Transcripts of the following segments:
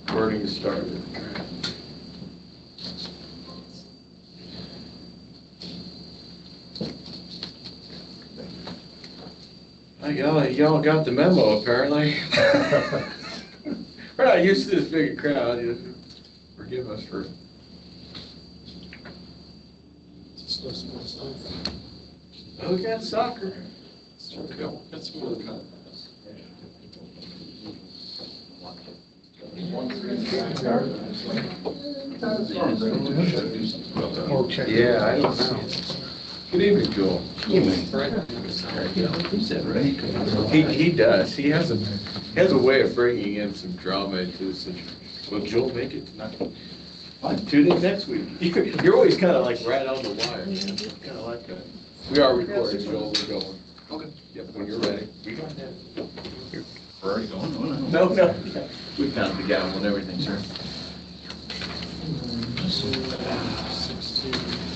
Recording started. Y'all got the memo, apparently. We're not used to this big a crowd. Forgive us for. Oh, we got soccer. Got some more comments. Yeah, I don't know. Good evening, Joel. Evening. Is that right? He does. He has a way of bringing in some drama into the situation. Will Joel make it tonight? Tune in next week. You're always kind of like right on the wire, man. Kind of like that. We are recording, Joel. We're going. Okay. Yep. When you're ready. We got that. We're already going. No. We found the gavel and everything, sir.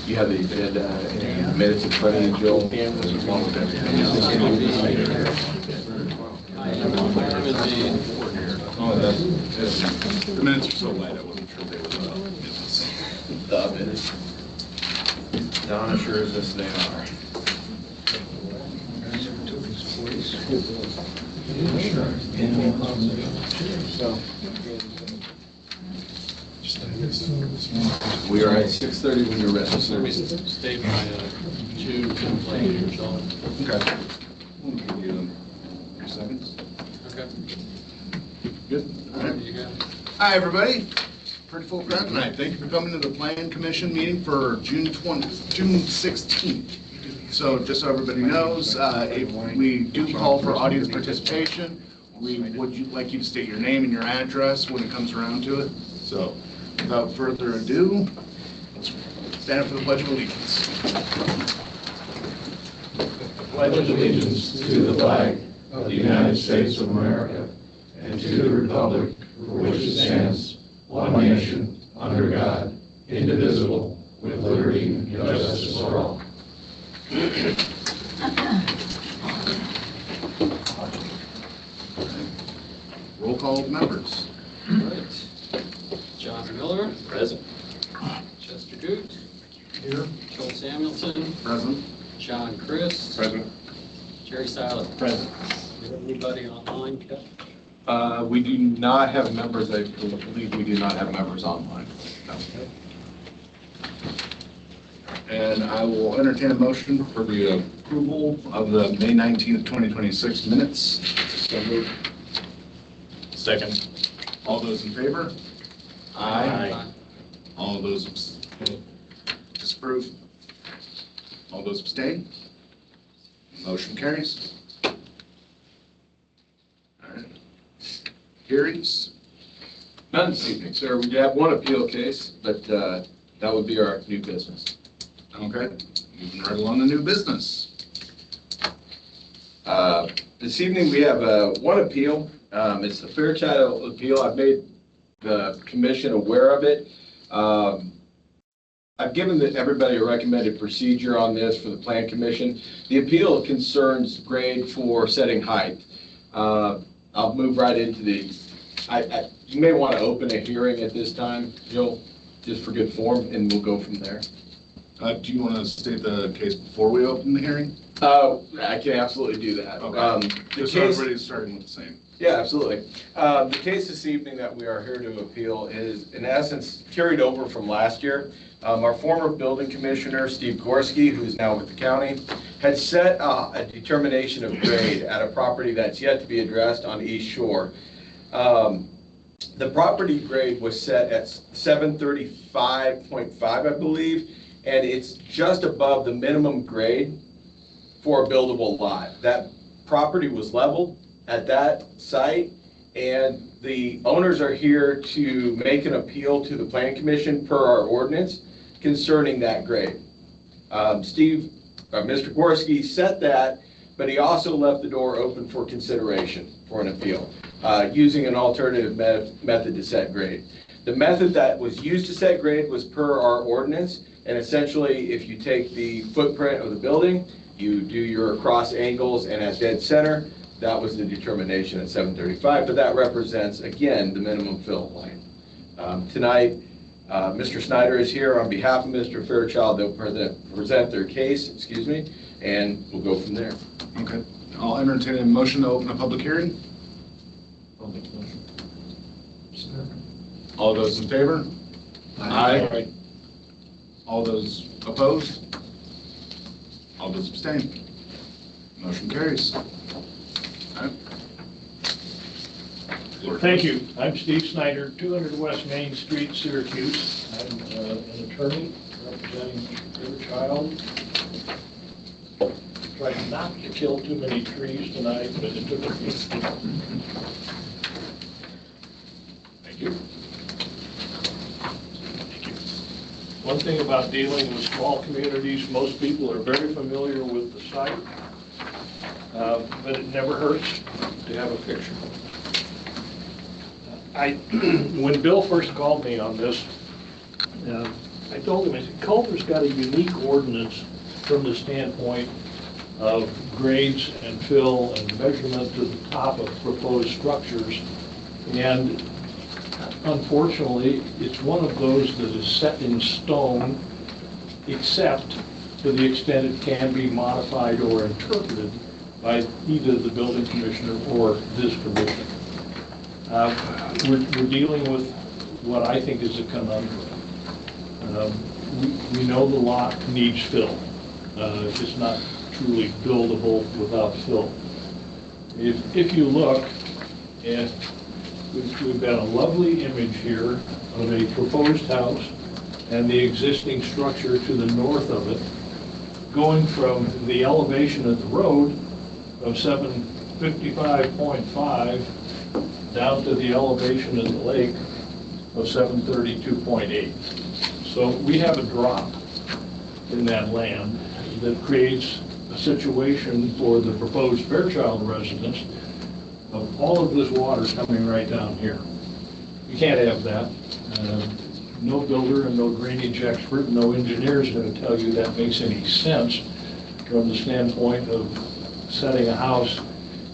You have the minutes in front of you, Joel. Along with everything else. The minutes are so light, I wasn't sure they were the minutes. Donna sure as this they are. We are at 6:30 when you're ready. State my two complaints on. Okay. We'll give you 3 seconds. Okay. Good. All right. You got it. Hi, everybody. Pretty full crowd tonight. Thank you for coming to the Plan Commission meeting for June 16th. So just so everybody knows, if we do call for audience participation, we would like you to state your name and your address when it comes around to it. So without further ado, let's stand up for the Pledge of Allegiance. Pledge allegiance to the flag of the United States of America and to the republic for which it stands, one nation, under God, indivisible, with liberty and justice for all. Roll call of members. All right. John Miller. Present. Chester Goot. Here. Joel Samuelson. Present. John Chris. Present. Jerry Siler. Present. Anybody online, Kevin? We do not have members. I believe we do not have members online. No. And I will entertain a motion for the approval of the May 19th, 2026 minutes. So moved. Second. All those in favor? Aye. All those disapprove? All those abstain? Motion carries. All right. Hearings? None this evening, sir. We have one appeal case, but that would be our new business. Okay. Moving right along to new business. This evening we have one appeal. It's the Fairchild Appeal. I've made the commission aware of it. I've given everybody a recommended procedure on this for the Plan Commission. The appeal concerns grade for setting height. I'll move right into the, you may want to open a hearing at this time, Jill, just for good form, and we'll go from there. Do you want to state the case before we open the hearing? I can absolutely do that. Okay. Just so everybody's starting with the same. Yeah, absolutely. The case this evening that we are here to appeal is, in essence, carried over from last year. Our former building commissioner, Steve Gorski, who's now with the county, had set a determination of grade at a property that's yet to be addressed on East Shore. The property grade was set at 735.5, I believe, and it's just above the minimum grade for a buildable lot. That property was leveled at that site, and the owners are here to make an appeal to the Planning Commission per our ordinance concerning that grade. Mr. Gorski set that, but he also left the door open for consideration for an appeal using an alternative method to set grade. The method that was used to set grade was per our ordinance, and essentially if you take the footprint of the building, you do your cross angles, and at dead center, that was the determination at 735, but that represents, again, the minimum fill line. Tonight, Mr. Snyder is here on behalf of Mr. Fairchild. They'll present their case, excuse me, and we'll go from there. Okay. I'll entertain a motion to open a public hearing. All those in favor? Aye. All those opposed? All those abstain? Motion carries. All right. Thank you. I'm Steve Snyder, 200 West Main Street, Syracuse. I'm an attorney representing Mr. Fairchild. Tried not to kill too many trees tonight, but it took a few. Thank you. One thing about dealing with small communities, most people are very familiar with the site, but it never hurts to have a picture. When Bill first called me on this, I told him, I said, Culver's got a unique ordinance from the standpoint of grades and fill and measurement to the top of proposed structures. And unfortunately, it's one of those that is set in stone, except to the extent it can be modified or interpreted by either the building commissioner or this commission. We're dealing with what I think is a conundrum. We know the lot needs fill. It's not truly buildable without fill. If you look, and we've got a lovely image here of a proposed house and the existing structure to the north of it, going from the elevation of the road of 755.5 down to the elevation of the lake of 732.8. So we have a drop in that land that creates a situation for the proposed Fairchild residents of all of this water coming right down here. You can't have that. No builder and no drainage expert, no engineer is going to tell you that makes any sense from the standpoint of setting a house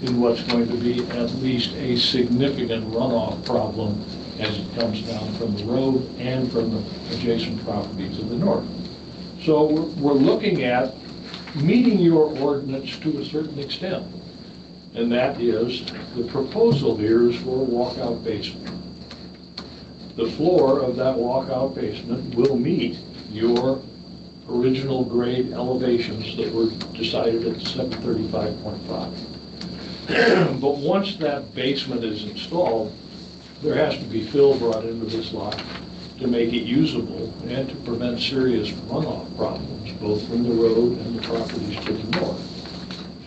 in what's going to be at least a significant runoff problem as it comes down from the road and from the adjacent property to the north. So we're looking at meeting your ordinance to a certain extent. And that is, the proposal here is for a walkout basement. The floor of that walkout basement will meet your original grade elevations that were decided at 735.5. But once that basement is installed, there has to be fill brought into this lot to make it usable and to prevent serious runoff problems, both from the road and the properties to the north.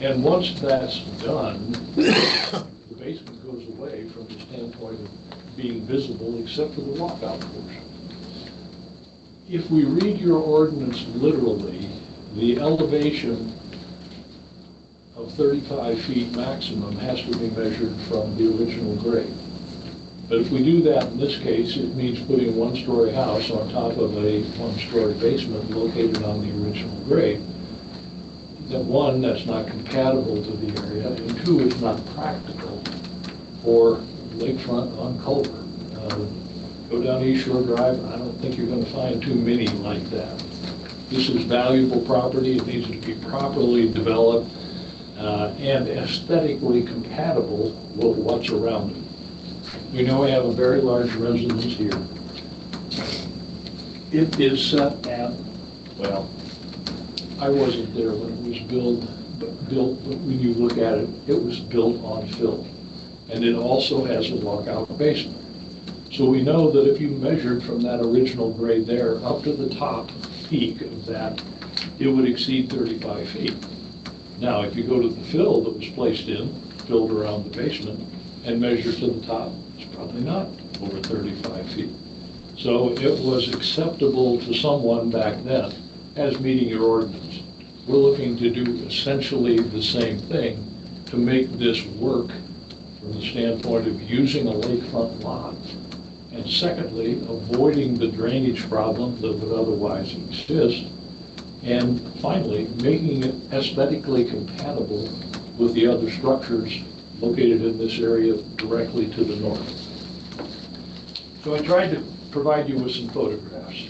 And once that's done, the basement goes away from the standpoint of being visible except for the walkout portion. If we read your ordinance literally, the elevation of 35 feet maximum has to be measured from the original grade. But if we do that in this case, it means putting a one-story house on top of a one-story basement located on the original grade. That one, that's not compatible to the area, and two, it's not practical for lakefront on Culver. Go down East Shore Drive, I don't think you're going to find too many like that. This is valuable property. It needs to be properly developed and aesthetically compatible with what's around it. We know we have a very large residence here. It is set at, well, I wasn't there when it was built, but when you look at it, it was built on fill. And it also has a walkout basement. So we know that if you measured from that original grade there up to the top peak of that, it would exceed 35 feet. Now, if you go to the fill that was placed in, filled around the basement, and measure to the top, it's probably not over 35 feet. So it was acceptable to someone back then as meeting your ordinance. We're looking to do essentially the same thing to make this work from the standpoint of using a lakefront lot, and secondly, avoiding the drainage problem that would otherwise exist, and finally, making it aesthetically compatible with the other structures located in this area directly to the north. So I tried to provide you with some photographs.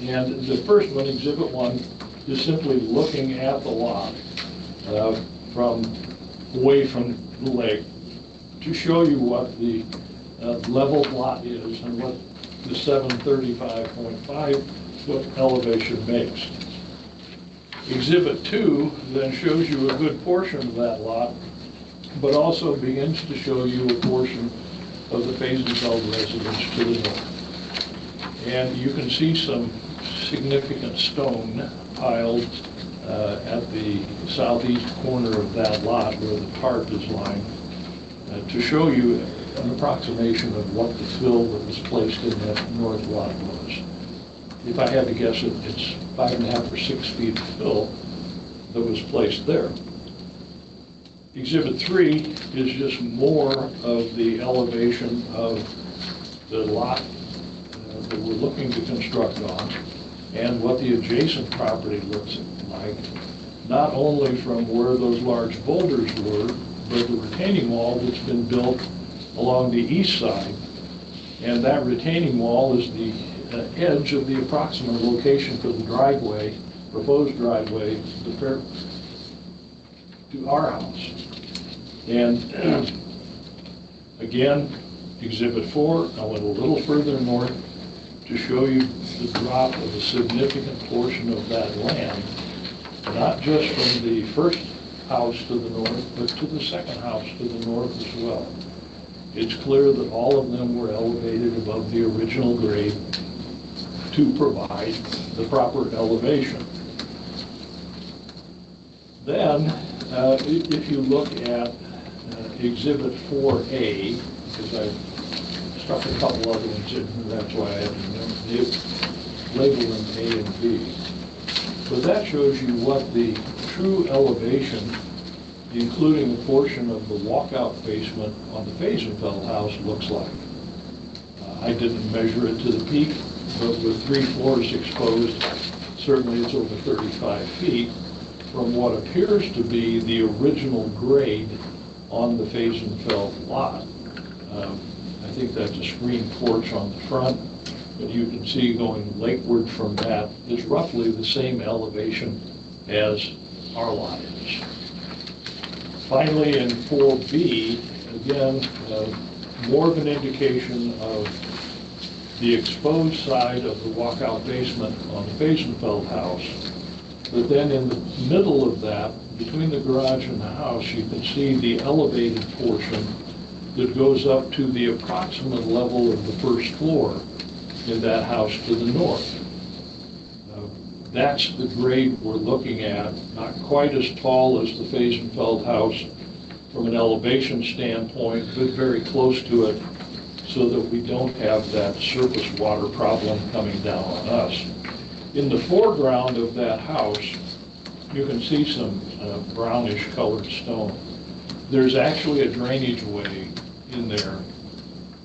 And the first one, Exhibit 1, is simply looking at the lot from away from the lake to show you what the leveled lot is and what the 735.5 foot elevation makes. Exhibit 2 then shows you a good portion of that lot, but also begins to show you a portion of the Fairchild residence to the north. And you can see some significant stone piled at the southeast corner of that lot where the park is lying to show you an approximation of what the fill that was placed in that north lot was. If I had to guess it, it's 5.5 or 6 feet of fill that was placed there. Exhibit 3 is just more of the elevation of the lot that we're looking to construct on and what the adjacent property looks like, not only from where those large boulders were, but the retaining wall that's been built along the east side. And that retaining wall is the edge of the approximate location for the driveway, proposed driveway to our house. And again, Exhibit 4, I went a little further north to show you the drop of a significant portion of that land, not just from the first house to the north, but to the second house to the north as well. It's clear that all of them were elevated above the original grade to provide the proper elevation. Then, if you look at Exhibit 4A, because I stuck a couple other ones in, and that's why I have labeled them A and B. But that shows you what the true elevation, including a portion of the walkout basement on the Fairchild house, looks like. I didn't measure it to the peak, but with 3 floors exposed, certainly it's over 35 feet from what appears to be the original grade on the Fairchild lot. I think that's a screen porch on the front, but you can see going lakeward from that is roughly the same elevation as our lot is. Finally, in 4B, again, more of an indication of the exposed side of the walkout basement on the Fairchild house. But then in the middle of that, between the garage and the house, you can see the elevated portion that goes up to the approximate level of the first floor in that house to the north. That's the grade we're looking at, not quite as tall as the Fairchild house from an elevation standpoint, but very close to it so that we don't have that surface water problem coming down on us. In the foreground of that house, you can see some brownish colored stone. There's actually a drainage way in there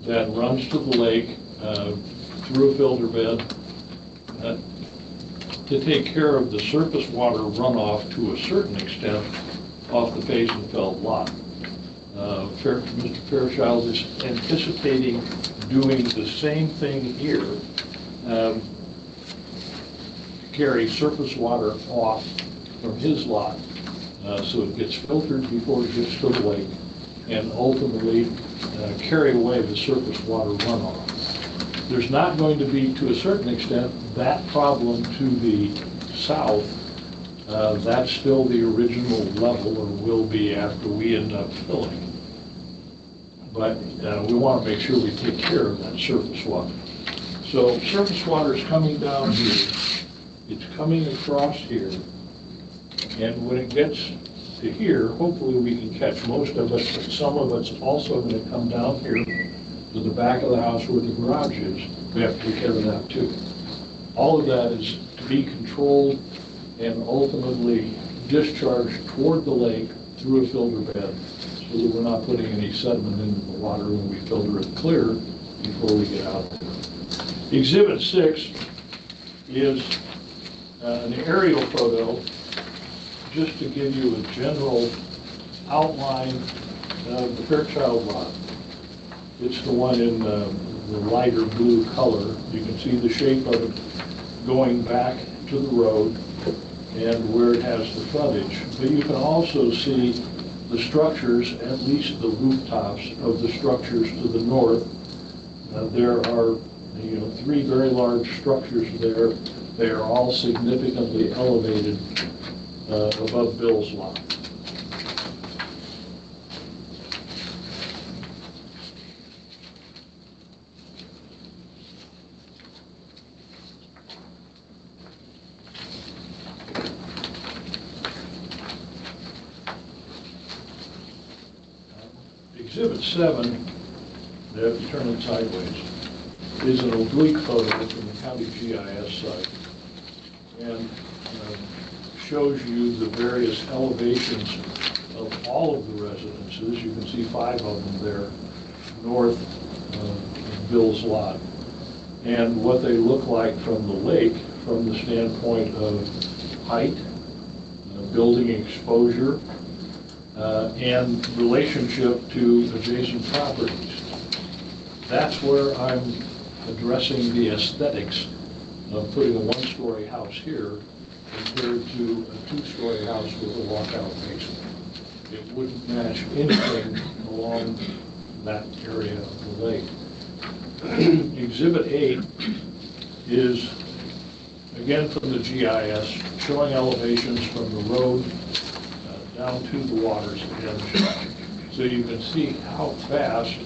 that runs to the lake through a filter bed to take care of the surface water runoff to a certain extent off the Fairchild lot. Mr. Fairchild is anticipating doing the same thing here, carry surface water off from his lot so it gets filtered before it gets to the lake and ultimately carry away the surface water runoff. There's not going to be, to a certain extent, that problem to the south. That's still the original level, or will be after we end up filling. But we want to make sure we take care of that surface water. So surface water is coming down here. It's coming across here. And when it gets to here, hopefully we can catch most of it, but some of it's also going to come down here to the back of the house where the garage is. We have to take care of that too. All of that is to be controlled and ultimately discharged toward the lake through a filter bed so that we're not putting any sediment into the water when we filter it clear before we get out there. Exhibit 6 is an aerial photo just to give you a general outline the Fairchild lot. It's the one in the lighter blue color. You can see the shape of it going back to the road and where it has the frontage. But you can also see the structures, at least the rooftops of the structures to the north. There are, three very large structures there. They are all significantly elevated above Bill's lot. Exhibit 7, if you turn it sideways, is an oblique photo from the county GIS site, and shows you the various elevations of all of the residences. You can see 5 of them there, north of Bill's lot, and what they look like from the lake from the standpoint of height, building exposure, and relationship to adjacent properties. That's where I'm addressing the aesthetics of putting a one-story house here compared to a two-story house with a walkout basement. It wouldn't match anything along that area of the lake. Exhibit 8 is, again from the GIS, showing elevations from the road down to the water's edge. So you can see how fast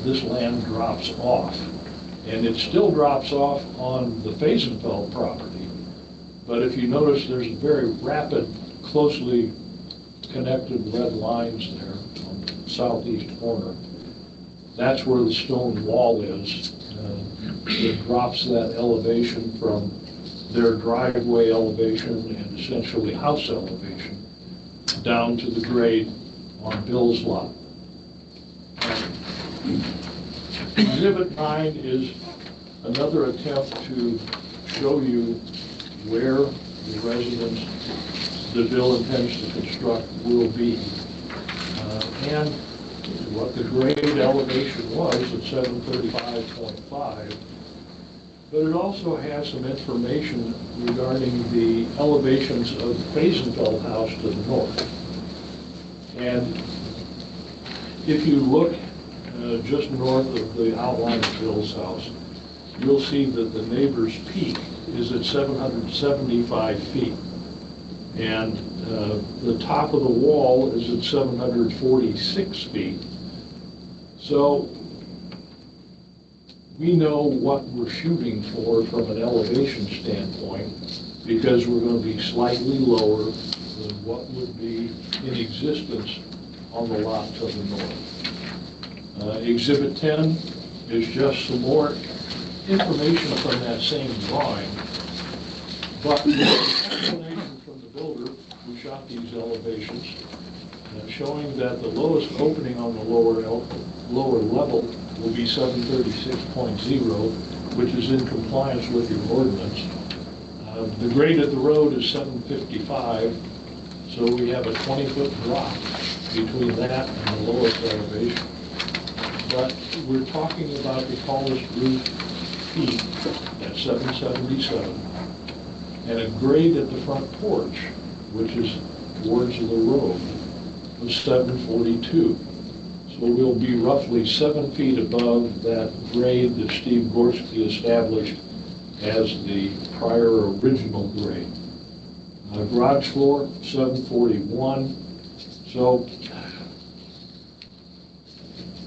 this land drops off. And it still drops off on the Fazenfeld property. But if you notice, there's very rapid, closely connected red lines there on the southeast corner. That's where the stone wall is. It drops that elevation from their driveway elevation and essentially house elevation down to the grade on Bill's lot. Exhibit 9 is another attempt to show you where the residence that Bill intends to construct will be, and what the grade elevation was at 735.5. But it also has some information regarding the elevations of the Fazenfeld house to the north. And if you look just north of the outline of Bill's house, you'll see that the neighbor's peak is at 775 feet. And the top of the wall is at 746 feet. So we know what we're shooting for from an elevation standpoint, because we're going to be slightly lower than what would be in existence on the lot to the north. Exhibit 10 is just some more information from that same drawing, but with explanation from the builder who shot these elevations, showing that the lowest opening on the lower level will be 736.0, which is in compliance with your ordinance. The grade of the road is 755, so we have a 20-foot drop between that and the lowest elevation. But we're talking about the tallest roof peak at 777, and a grade at the front porch, which is towards the road, of 742. So we'll be roughly 7 feet above that grade that Steve Gorski established as the prior original grade. Garage floor, 741. So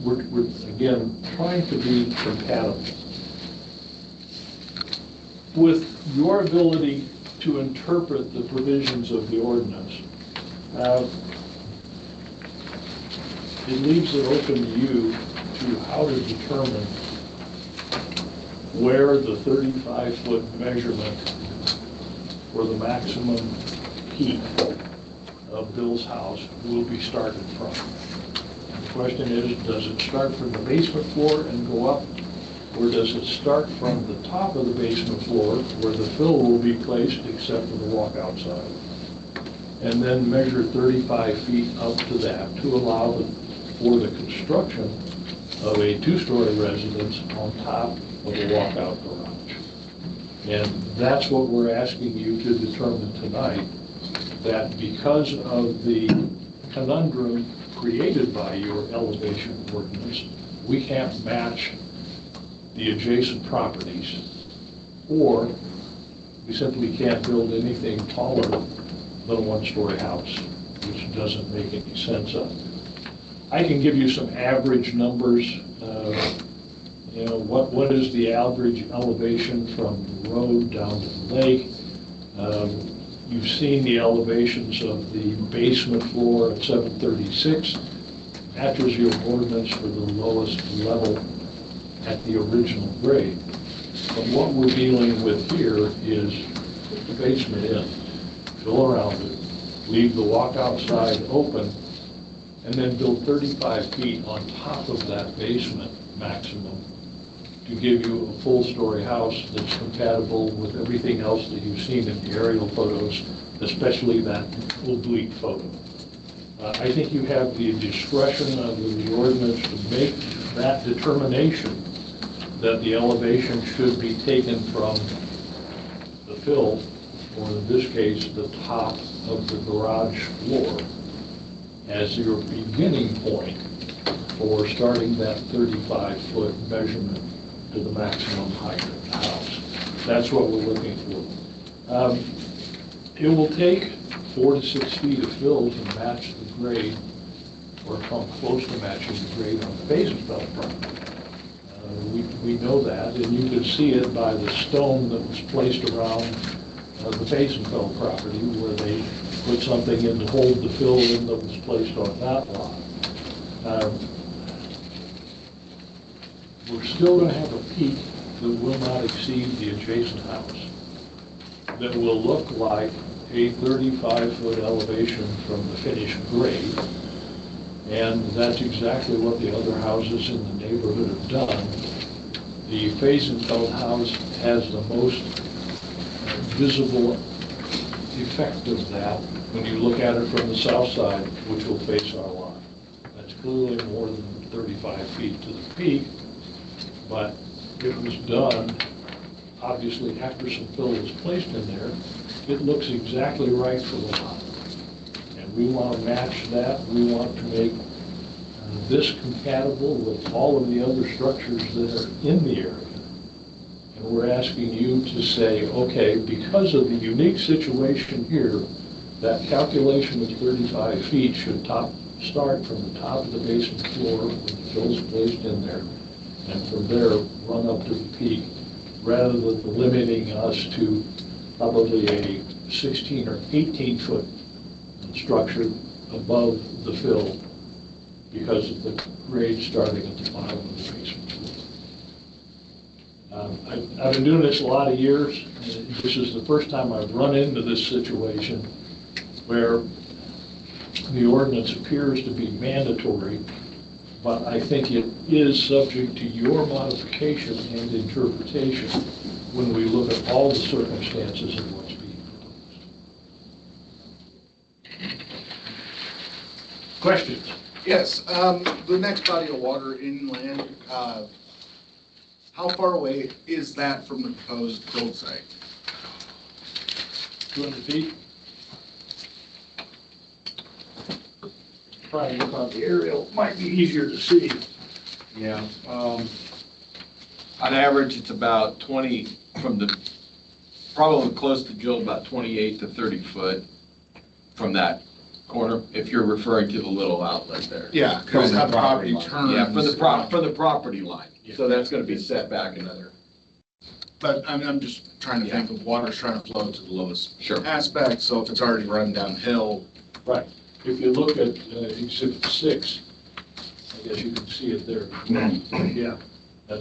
we're again trying to be compatible. With your ability to interpret the provisions of the ordinance, it leaves it open to you to how to determine where the 35-foot measurement for the maximum peak of Bill's house will be started from. The question is, does it start from the basement floor and go up, or does it start from the top of the basement floor where the fill will be placed except for the walkout side, and then measure 35 feet up to that to allow for the construction of a two-story residence on top of a walkout garage. And that's what we're asking you to determine tonight, that because of the conundrum created by your elevation ordinance, we can't match the adjacent properties, or we simply can't build anything taller than a one-story house, which doesn't make any sense. I can give you some average numbers. You know, what is the average elevation from the road down to the lake? You've seen the elevations of the basement floor at 736. Matches your ordinance for the lowest level at the original grade. But what we're dealing with here is put the basement in, fill around it, leave the walkout side open, and then build 35 feet on top of that basement maximum to give you a full-story house that's compatible with everything else that you've seen in the aerial photos, especially that oblique photo. I think you have the discretion of the ordinance to make that determination that the elevation should be taken from the fill, or in this case, the top of the garage floor, as your beginning point for starting that 35-foot measurement to the maximum height of the house. That's what we're looking for. It will take 4 to 6 feet of fill to match the grade, or come close to matching the grade on the basement property. We know that, and you can see it by the stone that was placed around the Basenfeld property, where they put something in to hold the fill in that was placed on that lot. We're still going to have a peak that will not exceed the adjacent house, that will look like a 35-foot elevation from the finished grade, and that's exactly what the other houses in the neighborhood have done. The Basenfeld house has the most visible effect of that when you look at it from the south side, which will face our lot. That's clearly more than 35 feet to the peak, but it was done, obviously, after some fill was placed in there. It looks exactly right for the lot. And we want to match that. We want to make this compatible with all of the other structures that are in the area. And we're asking you to say, okay, because of the unique situation here, that calculation of 35 feet should start from the top of the basement floor when the fill's placed in there, and from there run up to the peak, rather than limiting us to probably a 16 or 18 foot structure above the fill because of the grade starting at the bottom of the basement floor. I've been doing this a lot of years. This is the first time I've run into this situation where the ordinance appears to be mandatory, but I think it is subject to your modification and interpretation when we look at all the circumstances of what's being proposed. Questions? Yes, the next body of water inland, how far away is that from the proposed build site? 200 feet? Trying to look on the aerial, might be easier to see. Yeah. On average, it's about 20 from the, probably close to Jill, about 28 to 30 foot from that corner, if you're referring to the little outlet there. Yeah, because how the property line. turns. Yeah, from the property line. So that's going to be set back another. But I'm just trying to think of water's trying to flow to the lowest Sure. aspect, so if it's already run downhill. Right. If you look at Exhibit 6, I guess you can see it there. Yeah.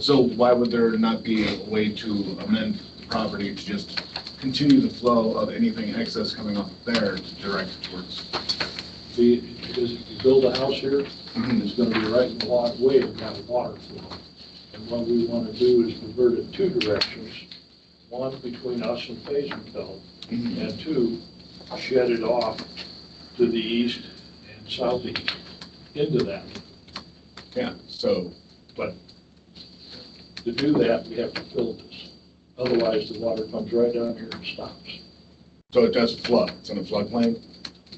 So why would there not be a way to amend the property to just continue the flow of anything excess coming off there to direct it towards? Because if you build a house here, it's going to be right in the way of that water flow. And what we want to do is divert it two directions. One, between us and Basenfeld, and two, shed it off to the east and southeast into that Yeah, so, But to do that, we have to fill this. Otherwise, the water comes right down here and stops. so it does flood, it's in a floodplain?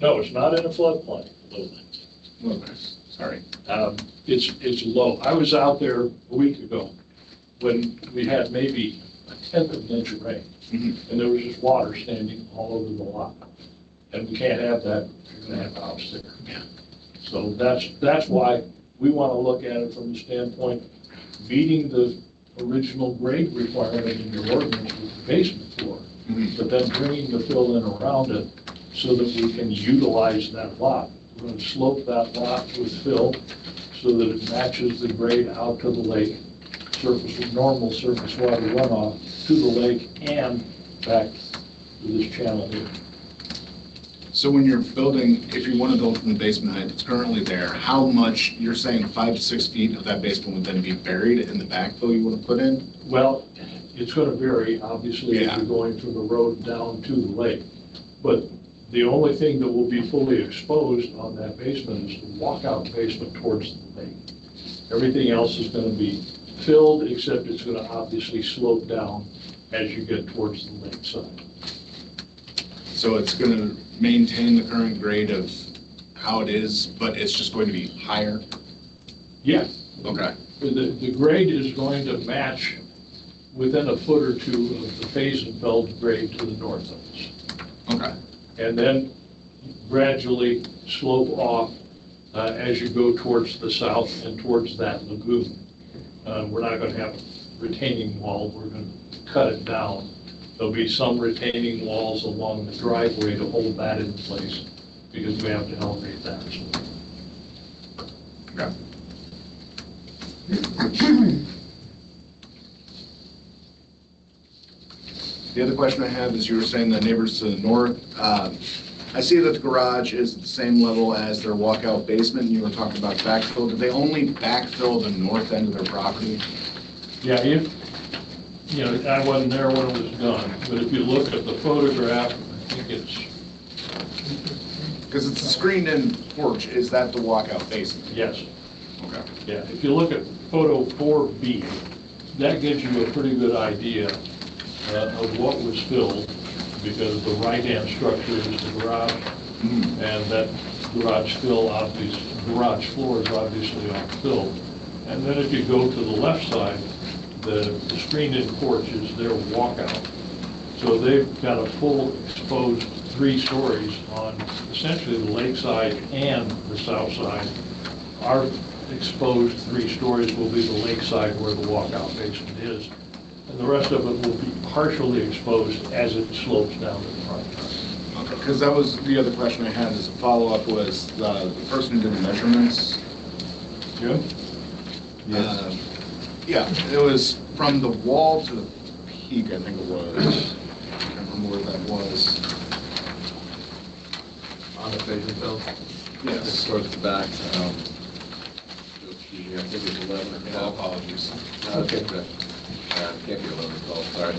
No, it's not in a floodplain. Okay, sorry. It's low. I was out there a week ago when we had maybe a tenth of an inch of rain. Mhm. And there was just water standing all over the lot. And we can't have that, you're gonna have a house there. Yeah. So that's why we want to look at it from the standpoint, meeting the original grade requirement in your ordinance with the basement floor, Mhm. but then bringing the fill in around it so that we can utilize that lot. We're going to slope that lot with fill so that it matches the grade out to the lake, normal surface water runoff to the lake and back to this channel here. So when you're building, if you want to build from the basement height that's currently there, how much, you're saying 5 to 6 feet of that basement would then be buried in the backfill you want to put in? Well, it's going to vary, obviously, if Yeah. you're going from the road down to the lake. But the only thing that will be fully exposed on that basement is the walkout basement towards the lake. Everything else is going to be filled, except it's going to obviously slope down as you get towards the lake side. So it's going to maintain the current grade of how it is, but it's just going to be higher? Yeah, Okay. the grade is going to match within a foot or two of the Faisenfeld grade to the north of us. Okay. And then gradually slope off as you go towards the south and towards that lagoon. We're not going to have a retaining wall, we're going to cut it down. There'll be some retaining walls along the driveway to hold that in place because we have to elevate that. Okay. The other question I have is you were saying the neighbors to the north. I see that the garage is at the same level as their walkout basement, and you were talking about backfill. Did they only backfill the north end of their property? Yeah, I wasn't there when it was done, but if you look at the photograph, I think it's, Because it's a screened-in porch. Is that the walkout basement? yes. Okay. Yeah, if you look at photo 4B, that gives you a pretty good idea of what was filled, because the right-hand structure is the garage, and that garage floor is obviously all filled. And then if you go to the left side, the screened-in porch is their walkout. So they've got a full exposed 3 stories on essentially the lake side and the south side. Our exposed 3 stories will be the lake side where the walkout basement is. And the rest of it will be partially exposed as it slopes down to the front. Okay, because that was the other question I had as a follow-up was the person who did the measurements. Jim? Yeah, it was from the wall to the peak, I think it was. I can't remember where that was. On the Faisenfeld? Yes. Towards the back. Excuse me, I think it's 11 or 12. Apologies. Okay. Can't be 11 or 12, sorry.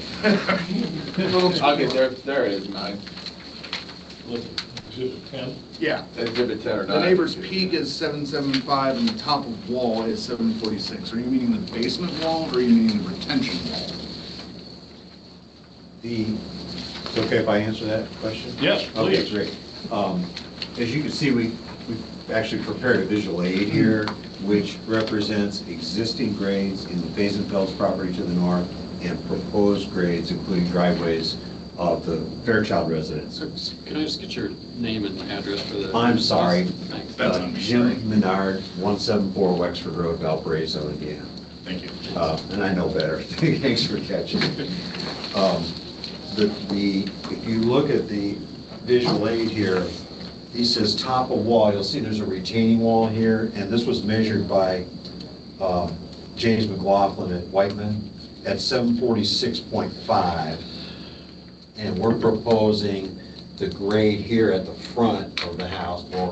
I'll get there. There it is, 9. Look, exhibit 10. Yeah. Exhibit 10 or 9. The neighbor's peak is 775 and the top of wall is 746. Are you meaning the basement wall or are you meaning the retention wall? It's okay if I answer that question? Yes, Okay, please. great. As you can see, we've actually prepared a visual aid here, which represents existing grades in the Faisenfeld's property to the north and proposed grades, including driveways, of the Fairchild residence. So, can I just get your name and address for the? I'm sorry. Thanks. Jim Menard, 174 Wexford Road, Valparaiso, Indiana. Thank you. And I know better. Thanks for catching it. If you look at the visual aid here, he says top of wall, you'll see there's a retaining wall here, and this was measured by James McLaughlin at Whiteman at 746.5. And we're proposing the grade here at the front of the house or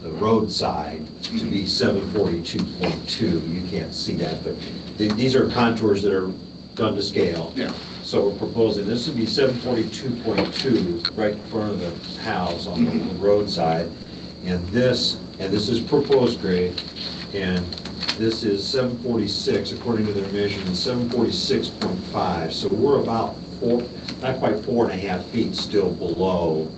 the road side to be 742.2. You can't see that, but these are contours that are done to scale. Yeah. So we're proposing this would be 742.2 right in front of the house on the road side, and this And this is proposed grade, and this is 746, according to their measurement, 746.5. So we're about not quite 4.5 feet still below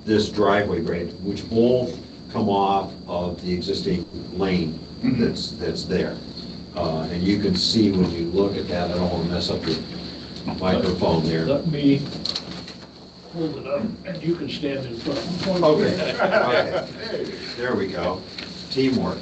this driveway grade, which both come off of the existing lane that's there. And you can see when you look at that, I don't want to mess up your microphone there. Let me hold it up, and you can stand in front. Okay. There we go. Teamwork.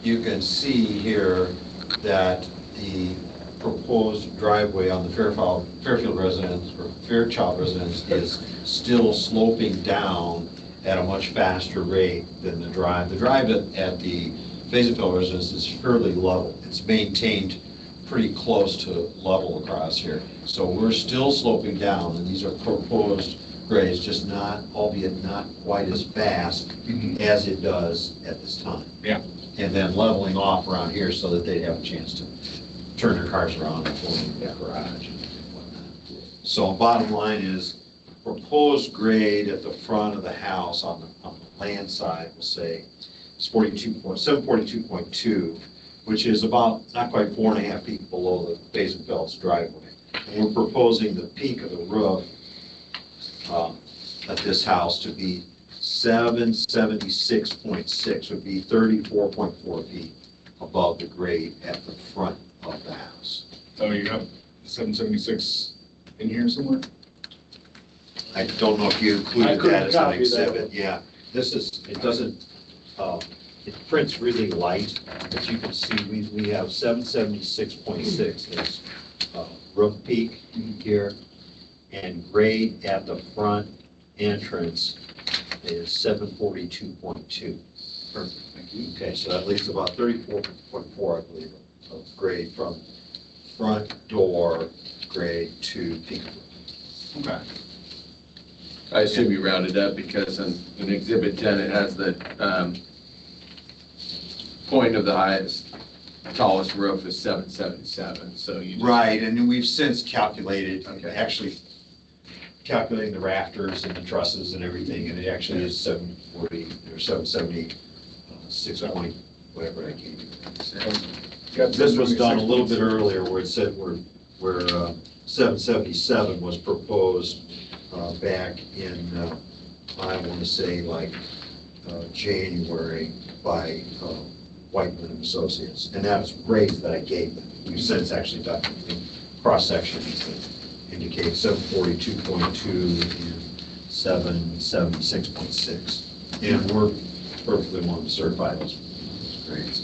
You can see here that the proposed driveway on the Fairfield residence, or Fairchild residence, is still sloping down at a much faster rate than the drive. The drive at the Fairfield residence is fairly level. It's maintained pretty close to level across here. So we're still sloping down, and these are proposed grades, just not, albeit not quite as fast as it does at this time. Yeah. And then leveling off around here so that they'd have a chance to turn their cars around and pull in the garage and whatnot. So bottom line is, proposed grade at the front of the house on the land side, we'll say, is 742.2, which is about not quite 4.5 feet below the Basenfeld's driveway. And we're proposing the peak of the roof at this house to be 776.6, would be 34.4 feet above the grade at the front of the house. Oh, you have 776 in here somewhere? I don't know if you I included couldn't that as an copy that. exhibit. Yeah, this is, it doesn't, it prints really light, but you can see we have 776.6 as roof peak here, and grade at the front entrance is 742.2. Perfect, thank you. Okay, so that leaves about 34.4, I believe, of grade from front door grade to peak. Okay. I assume you rounded up because in Exhibit 10, it has the point of the tallest roof is 777, so you. Right, and then we've since calculated, Okay. actually calculating the rafters and the trusses and everything, and it actually is 740 or 776 point, whatever I gave you. This was done a little bit earlier where it said where 777 was proposed back in, I want to say like January by Whiteman and Associates. And that was grades that I gave them. We've since actually done cross sections that indicate 742.2 and 776.6. And we're perfectly willing to certify those grades.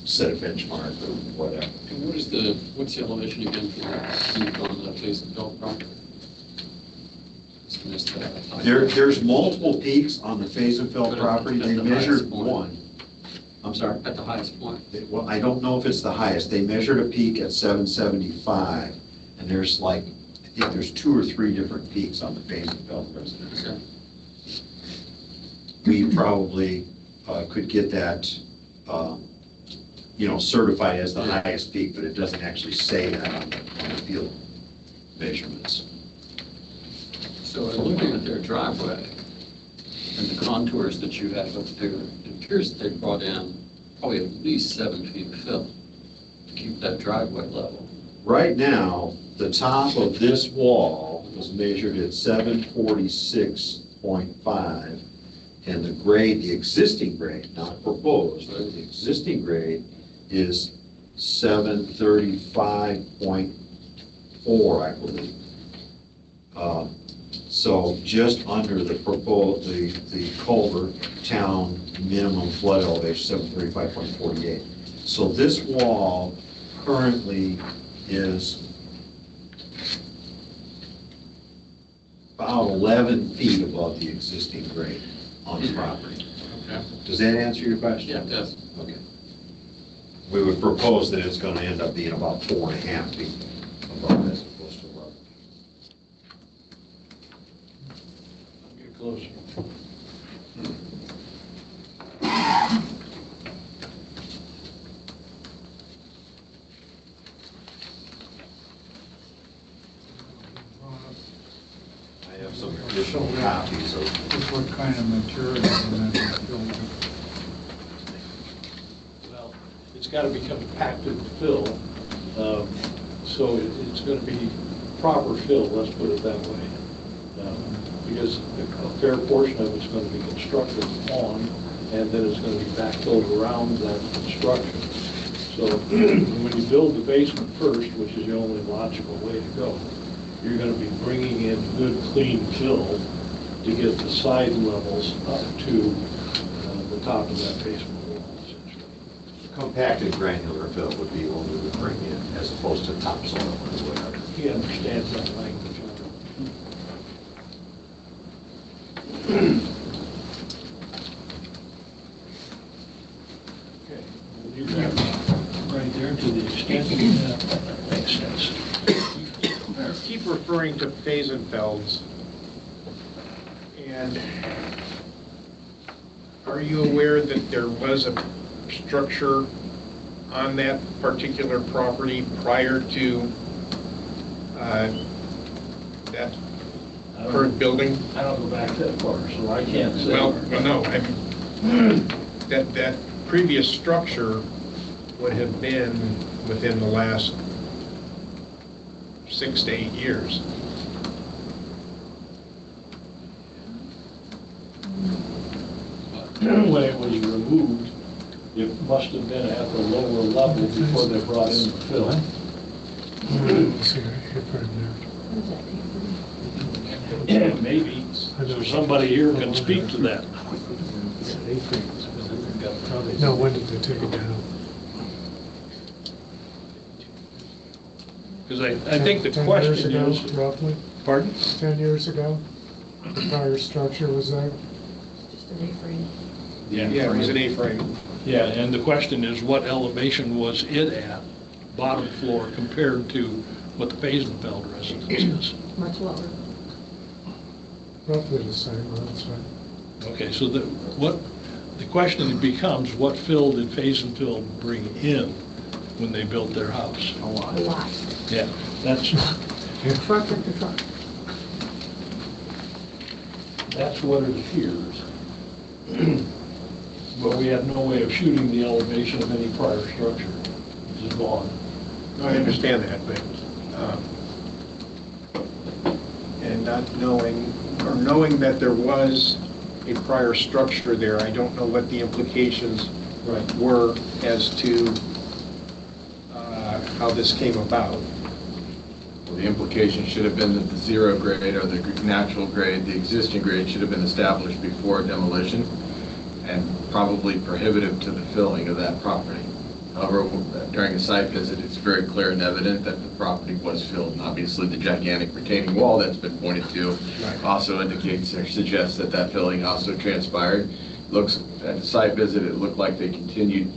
Set a benchmark or whatever. And what's the elevation again for the peak on the Basenfeld property? Just missed that. There's multiple peaks on the Fazenfeld But property. at They the measured highest point. one. I'm sorry? At the highest point. Well, I don't know if it's the highest. They measured a peak at 775, and there's like, I think there's 2 or 3 different peaks on the Fazenfeld residence. Okay. We probably could get that, certified as the highest peak, but it doesn't actually say that on the field measurements. So looking at their driveway and the contours that you have up there, it appears that they brought in probably at least 7 feet of fill to keep that driveway level. Right now, the top of this wall was measured at 746.5, and the grade, the existing grade, not proposed, but the existing grade is 735.4, I believe. So just under the proposed, the Culver town minimum flood elevation, 735.48. So this wall currently is about 11 feet above the existing grade on the property. Okay. Does that answer your question? Yeah, it does. Okay. We would propose that it's going to end up being about 4.5 feet above as opposed to 11. Get closer. I have some additional copies of. What kind of material in that building? Well, it's got to be compacted fill, so it's going to be proper fill, let's put it that way. Because a fair portion of it's going to be constructed on, and then it's going to be backfilled around that construction. So when you build the basement first, which is the only logical way to go, you're going to be bringing in good, clean fill to get the side levels up to the top of that basement wall, essentially. Compacted granular fill would be what we would bring in, as opposed to topsoil or whatever. He understands that language. Okay, we'll leave that right there to the extent that makes sense. You keep referring to Faisenfelds, and are you aware that there was a structure on that particular property prior to that current building? I don't go back that far, so I can't say. Well, no, I mean, that previous structure would have been within the last 6 to 8 years. When it was removed, it must have been at the lower level before they brought in the fill. Maybe, so somebody here can speak to that. No, when did they take it down? Because I think the 10 question years is. ago, roughly? Pardon? 10 years ago? The prior structure was there? Just an A-frame. Yeah, it was an A-frame. Yeah, and the question is, what elevation was it at, bottom floor, compared to what the Faisenfeld residence is? Much lower. Roughly the same, that's right. Okay, so the question becomes, what fill did Faisenfeld bring in when they built their house? A lot. Yeah, that's, Front to front. that's what it appears. But we have no way of shooting the elevation of any prior structure. It's gone. I understand that, but, and not knowing, or knowing that there was a prior structure there, I don't know what the implications were as to how this came about. Well, the implication should have been that the zero grade or the natural grade, the existing grade should have been established before demolition and probably prohibitive to the filling of that property. However, during a site visit, it's very clear and evident that the property was filled. And obviously, the gigantic retaining wall that's been pointed to also indicates or suggests that that filling also transpired. Looks at the site visit, it looked like they continued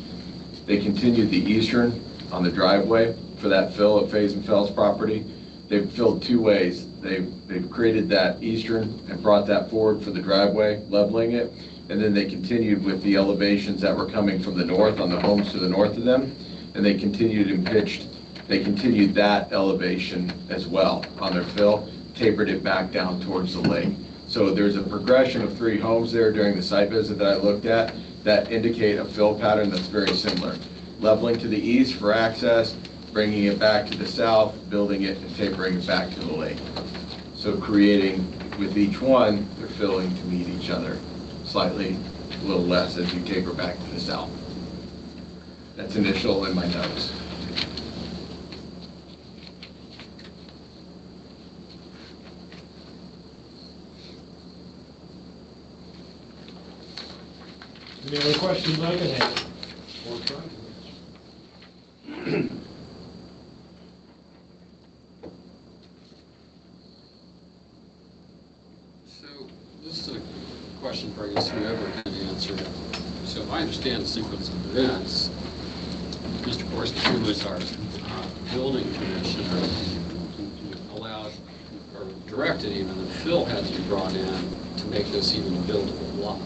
the eastern on the driveway for that fill of Faisenfeld's property. They've filled two ways. They've created that eastern and brought that forward for the driveway, leveling it. And then they continued with the elevations that were coming from the north on the homes to the north of them. And they continued and pitched, they continued that elevation as well on their fill, tapered it back down towards the lake. So there's a progression of 3 homes there during the site visit that I looked at that indicate a fill pattern that's very similar. Leveling to the east for access, bringing it back to the south, building it and tapering it back to the lake. So creating, with each one, they're filling to meet each other. Slightly, a little less as you taper back to the south. That's initial in my notes. Any other questions I can answer? Or try to answer? So this is a question for, I guess, whoever can answer. So if I understand the sequence of events, Mr. Gorski, who is our building commissioner, allowed, or directed even, that Phil had to be brought in to make this even a buildable lot.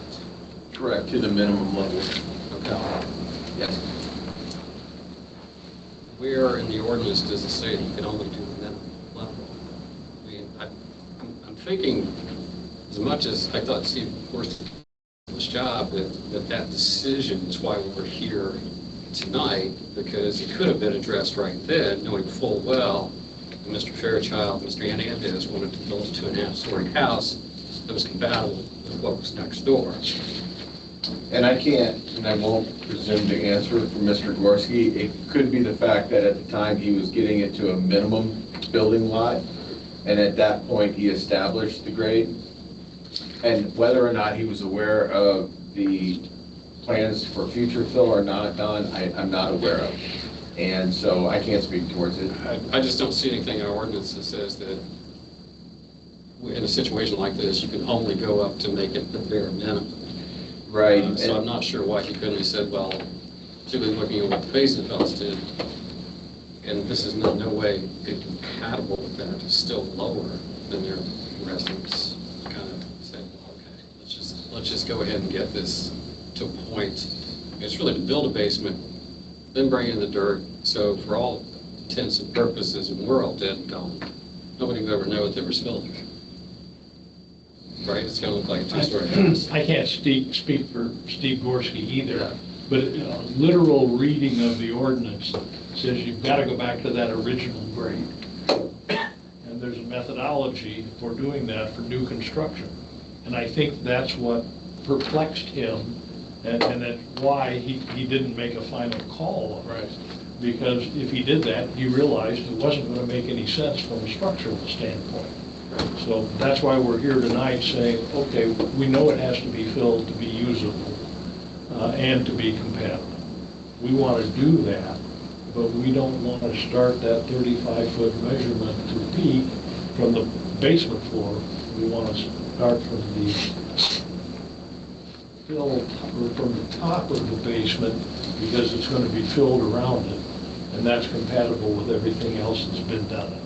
Correct, to the minimum level. Okay. Yes. Where in the ordinance does it say that you can only do the minimum level? I mean, I'm thinking as much as I thought Steve Forrest did his job, that decision is why we're here tonight, because it could have been addressed right then, knowing full well that Mr. Fairchild, Mr. Hernandez wanted to build a 2.5-story house that was compatible with what was next door. And I can't, and I won't presume to answer for Mr. Gorski. It could be the fact that at the time he was getting it to a minimum building lot, and at that point he established the grade. And whether or not he was aware of the plans for future fill or not done, I'm not aware of. And so I can't speak towards it. I just don't see anything in our ordinance that says that in a situation like this, you can only go up to make it the bare minimum. Right. So I'm not sure why he couldn't have said, well, particularly looking at what the Basinfelds did, and this is no way incompatible with that, it's still lower than their residents. Kind of say, well, okay, let's just go ahead and get this to a point. It's really to build a basement, then bring in the dirt. So for all intents and purposes, when we're all dead and gone, nobody will ever know what they were building. Right? It's going to look like a 2-story house. I can't speak for Steve Gorski either, but a literal reading of the ordinance says you've got to go back to that original grade. And there's a methodology for doing that for new construction. And I think that's what perplexed him, and that's why he didn't make a final call on it. Because if he did that, he realized it wasn't going to make any sense from a structural standpoint. So that's why we're here tonight saying, okay, we know it has to be filled to be usable and to be compatible. We want to do that, but we don't want to start that 35-foot measurement to peak from the basement floor. We want to start from the fill, or from the top of the basement, because it's going to be filled around it, and that's compatible with everything else that's been done.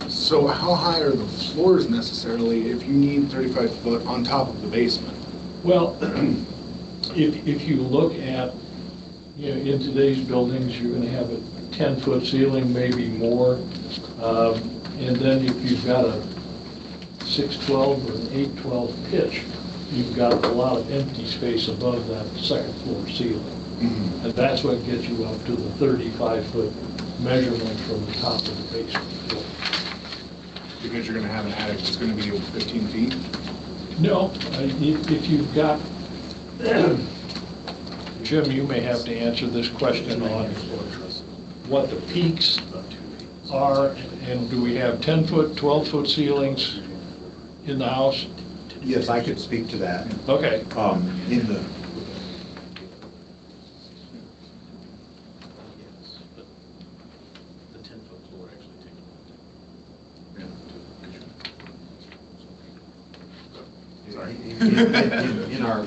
So how high are the floors necessarily if you need 35 foot on top of the basement? Well, if you look at, in today's buildings, you're going to have a 10-foot ceiling, maybe more. And then if you've got a 612 or an 812 pitch, you've got a lot of empty space above that second floor ceiling. Mm-hmm. And that's what gets you up to the 35-foot measurement from the top of the basement floor. Because you're going to have an attic that's going to be 15 feet? No, if you've got, Jim, you may have to answer this question on what the peaks are, and do we have 10-foot, 12-foot ceilings in the house? Yes, I could speak to that. Okay. In the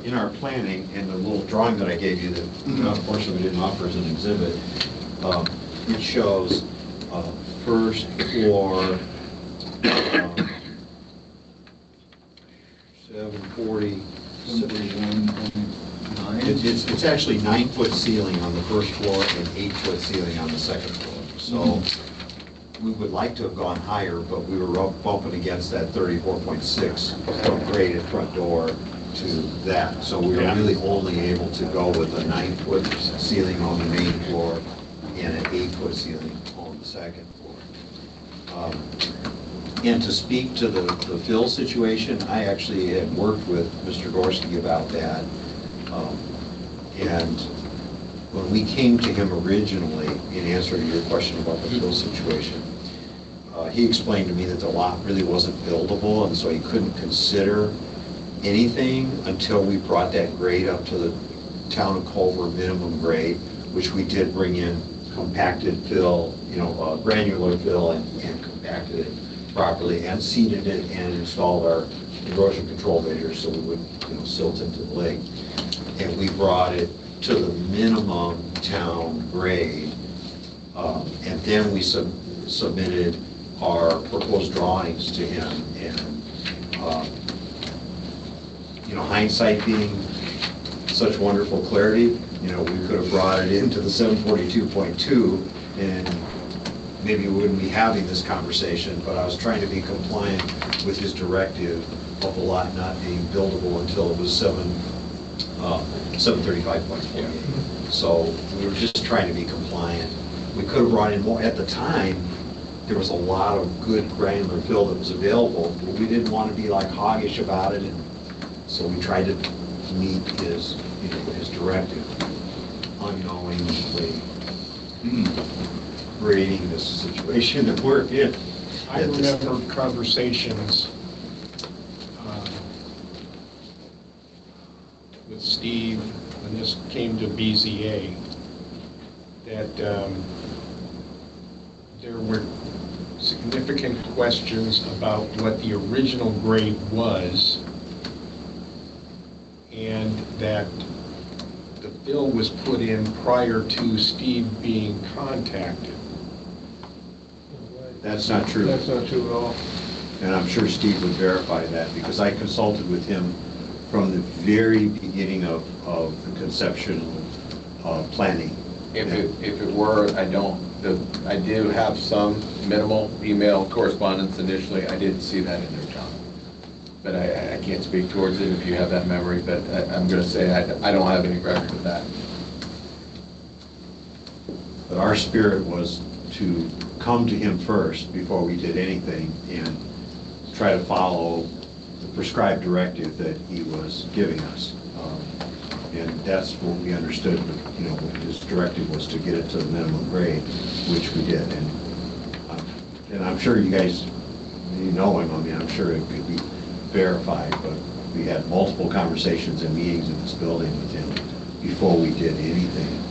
in our planning and the little drawing that I gave you that unfortunately we didn't offer as an exhibit, it shows first floor 740. It's actually 9-foot ceiling on the first floor and 8-foot ceiling on the second floor. So we would like to have gone higher, but we were bumping against that 34.6 foot grade at front door to that. So we were really only able to go with a 9-foot ceiling on the main floor and an 8-foot ceiling on the second floor. And to speak to the fill situation, I actually had worked with Mr. Gorski about that. And when we came to him originally, in answer to your question about the fill situation, he explained to me that the lot really wasn't buildable, and so he couldn't consider anything until we brought that grade up to the town of Culver minimum grade, which we did bring in compacted fill, granular fill, and compacted it properly, and seeded it, and installed our erosion control measures so we wouldn't silt into the lake. And we brought it to the minimum town grade, and then we submitted our proposed drawings to him, and hindsight being such wonderful clarity, we could have brought it into the 742.2 and maybe we wouldn't be having this conversation, but I was trying to be compliant with his directive of the lot not being buildable until it was 735.48. So we were just trying to be compliant. We could have brought in more. At the time, there was a lot of good granular fill that was available, but we didn't want to be like hoggish about it, and so we tried to meet his, his directive, unknowingly creating this situation that we're in. I remember conversations with Steve when this came to BZA, that there were significant questions about what the original grade was, and that the bill was put in prior to Steve being contacted. That's not true. That's not true at all. And I'm sure Steve would verify that, because I consulted with him from the very beginning of the conception of planning. If it were, I do have some minimal email correspondence initially. I didn't see that in there, John. But I can't speak towards it if you have that memory, but I'm going to say I don't have any record of that. But our spirit was to come to him first before we did anything and try to follow the prescribed directive that he was giving us. And that's what we understood, his directive was to get it to the minimum grade, which we did. And I'm sure you guys, know him, I'm sure it could be verified, but we had multiple conversations and meetings in this building with him before we did anything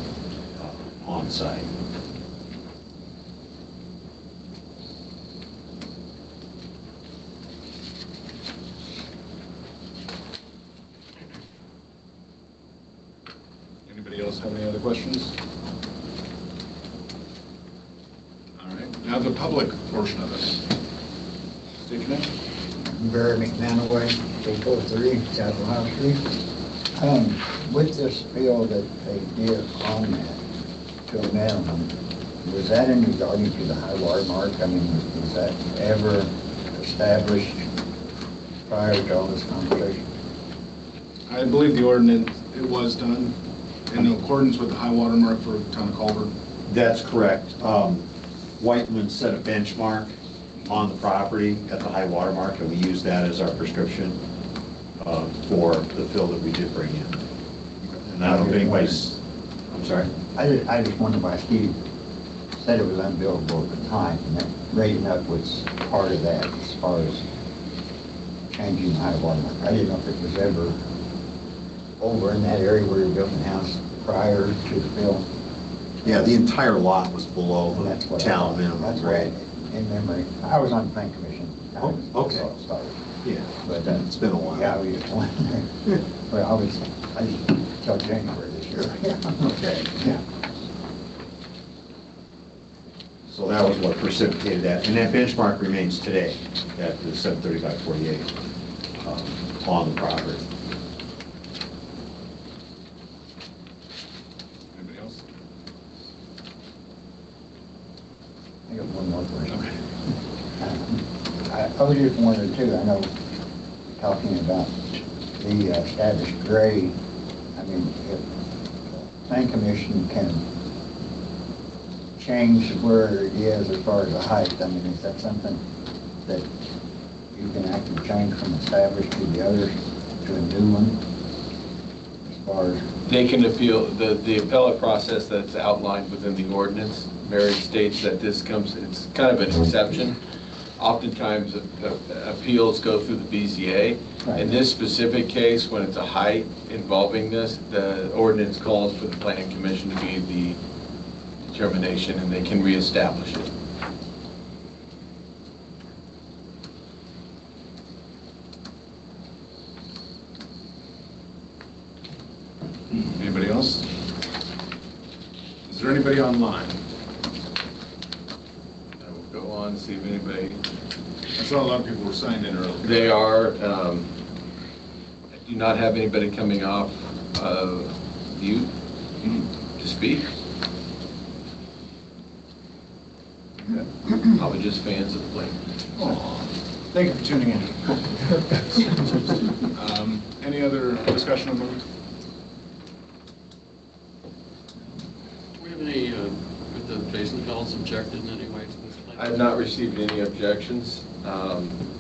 on site. Anybody else have any other questions? All right, now the public portion of it. State your name. Barry McManaway, 243 South Ohio Street. With this bill that they did on that to a minimum, was that in regarding to the high water mark? I mean, was that ever established prior to all this conversation? I believe the ordinance, it was done in accordance with the high water mark for the town of Culver. That's correct. Whiteman set a benchmark on the property at the high water mark, and we used that as our prescription for the fill that we did bring in. And I don't know if anybody's, I'm sorry? I just wondered why Steve said it was unbuildable at the time, and that raising up was part of that as far as changing the high water mark. I didn't know if it was ever over in that area where you're building the house prior to the bill. Yeah, the entire lot was below And that's the what town minimum That's grade. right, in memory. I was on the planning commission. Oh, okay. So it started. Yeah, But it's been a while. yeah, we just went there. Well, I just till January this year. Okay. Yeah. So that was what precipitated that, and that benchmark remains today at the 735.48 on the property. Anybody else? I got one more question. I was just wondering too, I know talking about the established grade, I mean, if the planning commission can change where it is as far as the height, I mean, is that something that you can actually change from established to the others to a new one? As far as, They can appeal, the appellate process that's outlined within the ordinance, Mary states that this comes, it's kind of an exception. Oftentimes, appeals go through the BZA. Right. In this specific case, when it's a height involving this, the ordinance calls for the planning commission to be the determination, and they can reestablish it. Anybody else? Is there anybody online? I will go on, see if anybody, I saw a lot of people were signed in earlier. they are, I do not have anybody coming off mute to speak. Probably just fans of the lake. Aw, thank you for tuning in. Any other discussion on the? Do we have any, with the basin fellows objected in any way to this plan? I have not received any objections,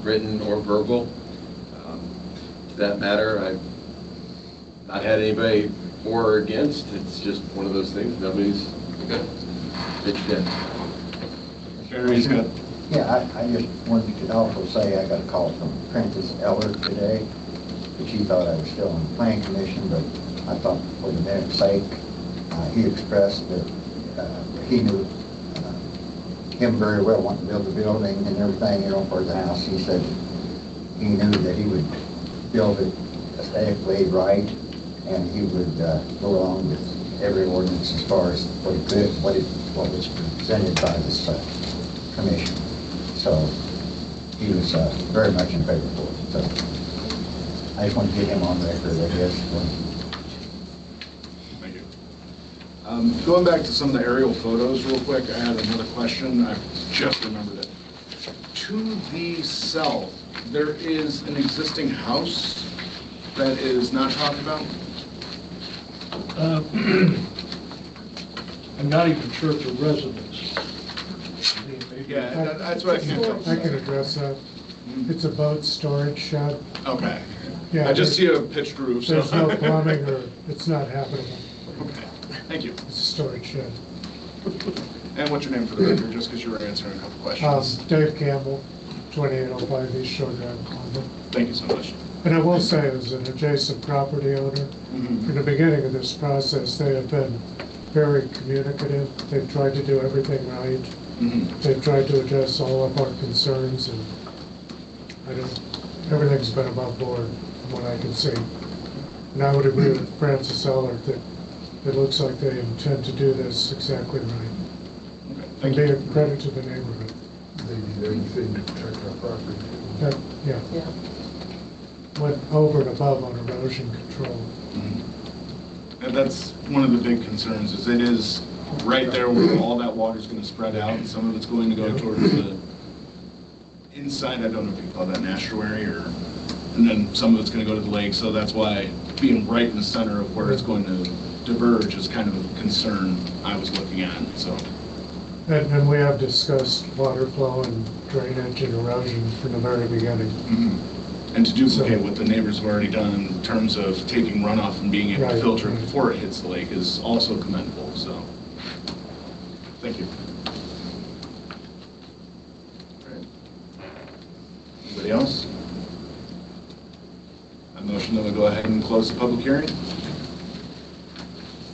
written or verbal. To that matter, I've not had anybody for or against. It's just one of those things, nobody's pitched in. Barry's got. Yeah, I just wanted to also say I got a call from Prentice Eller today, that she thought I was still on the plan commission, but I thought for the minute's sake, he expressed that he knew him very well, wanting to build the building and everything, for the house. He said he knew that he would build it aesthetically right, and he would go along with every ordinance as far as what he could, what was presented by this commission. So he was very much in favor of it. So I just want to get him on record, I guess. Thank you. Going back to some of the aerial photos real quick, I had another question. I just remembered it. To the south, there is an existing house that is not talked about? I'm not even sure it's a residence. Yeah, that's what I can tell. I can address that. It's a boat storage shed. Okay. Yeah, I just see a pitched roof, so. There's no plumbing or, it's not habitable. Okay, thank you. It's a storage shed. And what's your name for the record, just because you were answering a couple questions? Dave Campbell, 2805 East Shore Drive, Culver. Thank you so much. And I will say, as an adjacent property owner, from the beginning of this process, they have been very communicative. They've tried to do everything right. They've tried to address all of our concerns, and everything's been above board from what I can see. And I would agree with Francis Eller that it looks like they intend to do this exactly right. Okay, And thank be you. a credit to the neighborhood. They need everything to protect our property. That, yeah, Yeah. went over and above on erosion control. And that's one of the big concerns, is it is right there where all that water's gonna spread out, and some of it's going to go towards the inside, I don't know if you call that an estuary, and then some of it's gonna go to the lake, so that's why being right in the center of where it's going to diverge is kind of a concern I was looking at, so. And we have discussed water flow and drainage and erosion from the very beginning. And to duplicate what the neighbors have already done in terms of taking runoff and being able to Right, filter it right. before it hits the lake is also commendable, so. Thank you. All right. Anybody else? A motion that we go ahead and close the public hearing?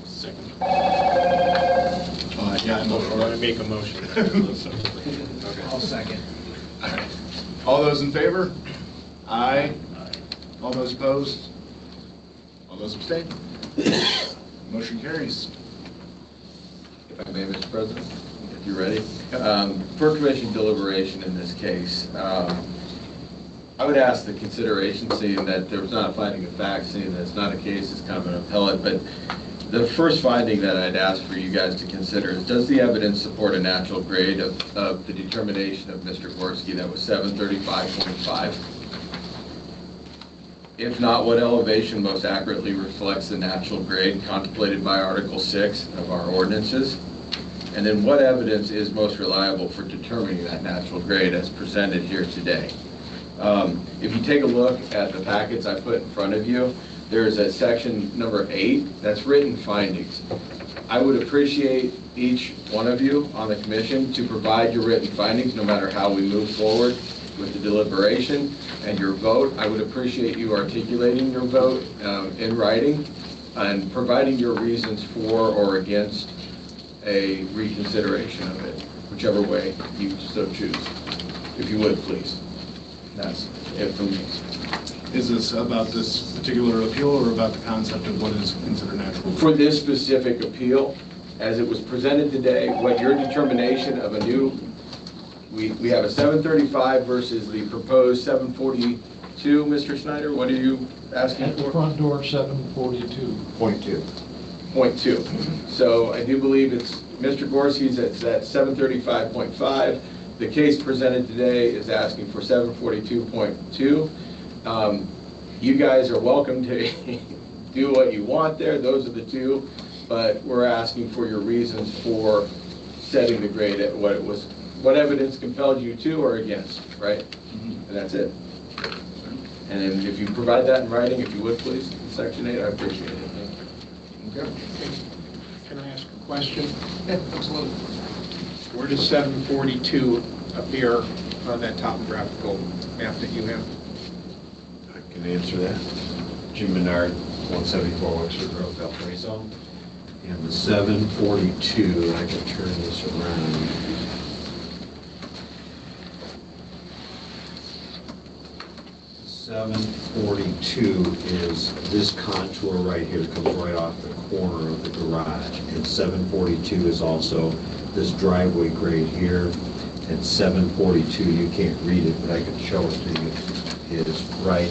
Second. Yeah, I motion. I make a motion. I'll second. All right. All those in favor? Aye. All those opposed? All those abstain? Motion carries. If I may, Mr. President, if you're ready. For commission deliberation in this case, I would ask the consideration, seeing that there was not a finding of fact, seeing that it's not a case, it's kind of an appellate, but the first finding that I'd ask for you guys to consider is, does the evidence support a natural grade of the determination of Mr. Gorski that was 735.5? If not, what elevation most accurately reflects the natural grade contemplated by Article 6 of our ordinances? And then what evidence is most reliable for determining that natural grade as presented here today? If you take a look at the packets I put in front of you, there's a section number 8 that's written findings. I would appreciate each one of you on the commission to provide your written findings, no matter how we move forward with the deliberation and your vote. I would appreciate you articulating your vote in writing and providing your reasons for or against a reconsideration of it, whichever way you so choose. If you would, please. That's it from me. Is this about this particular appeal or about the concept of what is considered natural? For this specific appeal, as it was presented today, what your determination of a new, we have a 735 versus the proposed 742, Mr. Snyder, what are you asking At the for? front door, 742. Point two. .2. So I do believe it's Mr. Gorski's, it's at 735.5. The case presented today is asking for 742.2. You guys are welcome to do what you want there, those are the two, but we're asking for your reasons for setting the grade at what it was, what evidence compelled you to or against, right? And that's it. And then if you provide that in writing, if you would please, in section 8, I appreciate it. Thank you. Okay. Can I ask a question? Yeah, absolutely. Where does 742 appear on that topographical map that you have? I can answer that. Jim Menard, 174 Wexford Road, Valparaiso. And the 742, I can turn this around. Seven 42 is this contour right here, comes right off the corner of the garage. And 742 is also this driveway grade here. And 742, you can't read it, but I can show it to you, is right,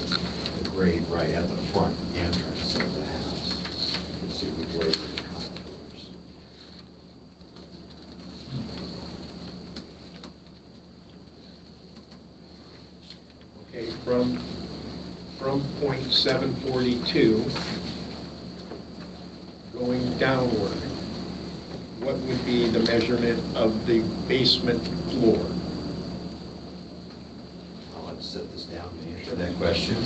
the grade right at the front entrance of the house. You can see the grade of the contours. Okay, from point 742, going downward, what would be the measurement of the basement floor? I'll have to set this down to answer that question.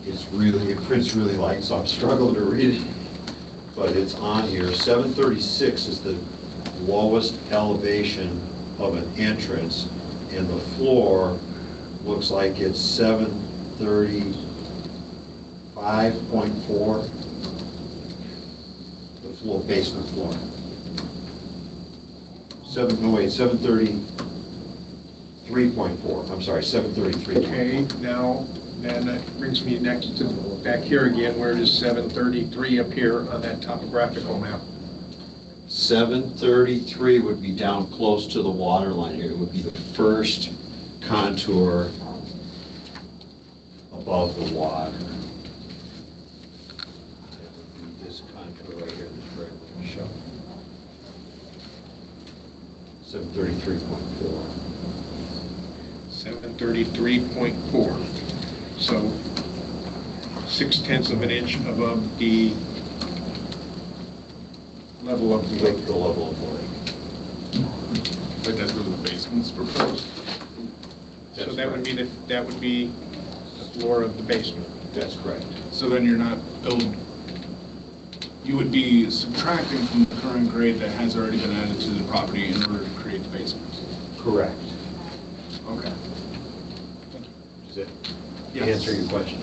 It's really, it prints really light, so I'm struggling to read it. But it's on here. 736 is the lowest elevation of an entrance, and the floor looks like it's 735.4. The floor, basement floor. 733.4. I'm sorry, 733. Okay, now, then that brings me next to, back here again, where does 733 appear on that topographical map? 733 would be down close to the water line here. It would be the first contour above the water. This contour right here, this right one show. 733.4. 733.4. So 0.6 of an inch above the level of the lake. The level of the lake. But that's where the basement's proposed. So that would be the floor of the basement. That's correct. So then you're not building, you would be subtracting from the current grade that has already been added to the property in order to create the basement. Correct. Okay. Is it? Yes. Answer your question.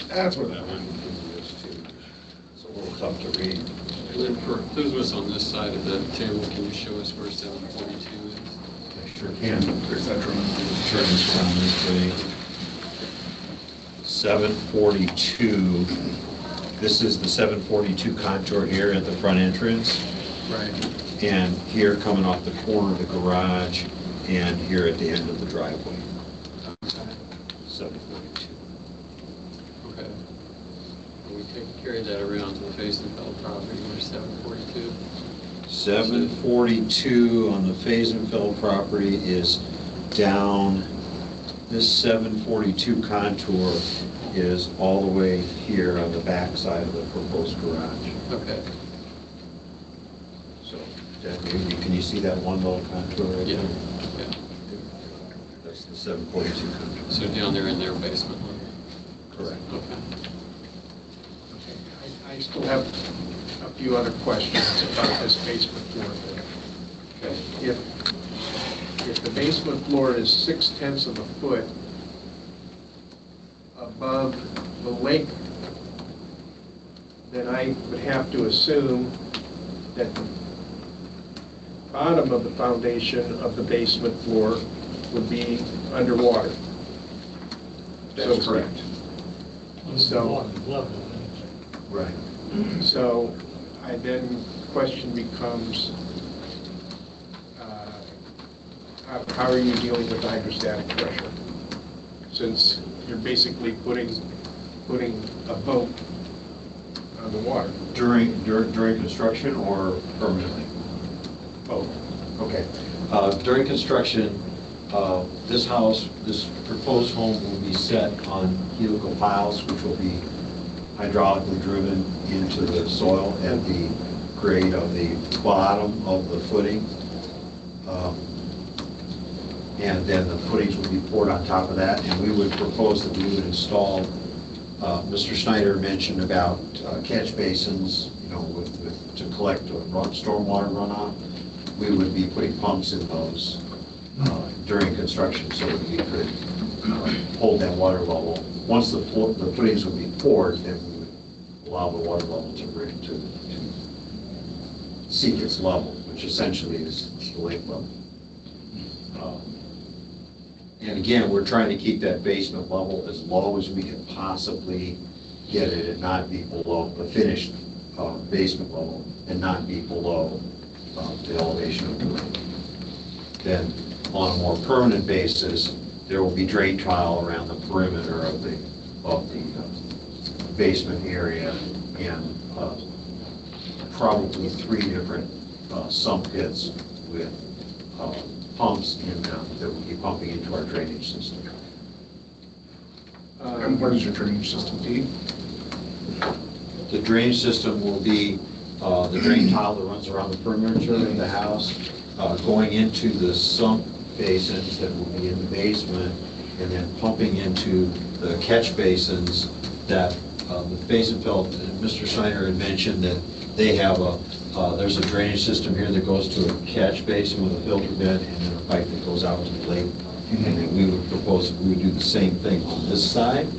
That's what that one. It's a little tough to read. For those of us on this side of the table, can you show us where 742 is? I sure can. There's that drawing. Turn this around this way. 742. This is the 742 contour here at the front entrance. Right. And here coming off the corner of the garage, and here at the end of the driveway. 742. Okay. We carried that around to the Fairchild property, where 742. 742 on the Fairchild property is down. This 742 contour is all the way here on the back side of the proposed garage. Okay. So, can you see that one little contour right Yeah. there? Yeah. That's the 742 contour. So down there in their basement level? Correct. Okay. I still have a few other questions about this basement floor. Okay. If the basement floor is 0.6 of a foot above the lake, then I would have to assume that the bottom of the foundation of the basement floor would be underwater. That's So correct. So, Level. Right. So question becomes, how are you dealing with hydrostatic pressure? Since you're basically putting a boat on the water. During construction or permanently? Boat. Okay. During construction, this proposed home will be set on helical piles, which will be hydraulically driven into the soil at the grade of the bottom of the footing. And then the footings would be poured on top of that, and we would propose that we would install, Mr. Snyder mentioned about catch basins, to collect stormwater runoff. We would be putting pumps in those during construction so that we could hold that water level. Once the footings would be poured, then we would allow the water level to seek its level, which essentially is the lake level. And again, we're trying to keep that basement level as low as we can possibly get it and not be below the finished basement level and not be below the elevation of the lake. Then on a more permanent basis, there will be drain tile around the perimeter of the basement area and probably 3 different sump pits with pumps in them that will be pumping into our drainage system. And what is your drainage system, Pete? The drainage system will be the drain tile that runs around the perimeter of the house, going into the sump basins that will be in the basement, and then pumping into the catch basins that the basin felt, Mr. Steiner had mentioned that they have there's a drainage system here that goes to a catch basin with a filter bed and then a pipe that goes out to the lake. And then we would propose that we would do the same thing on this side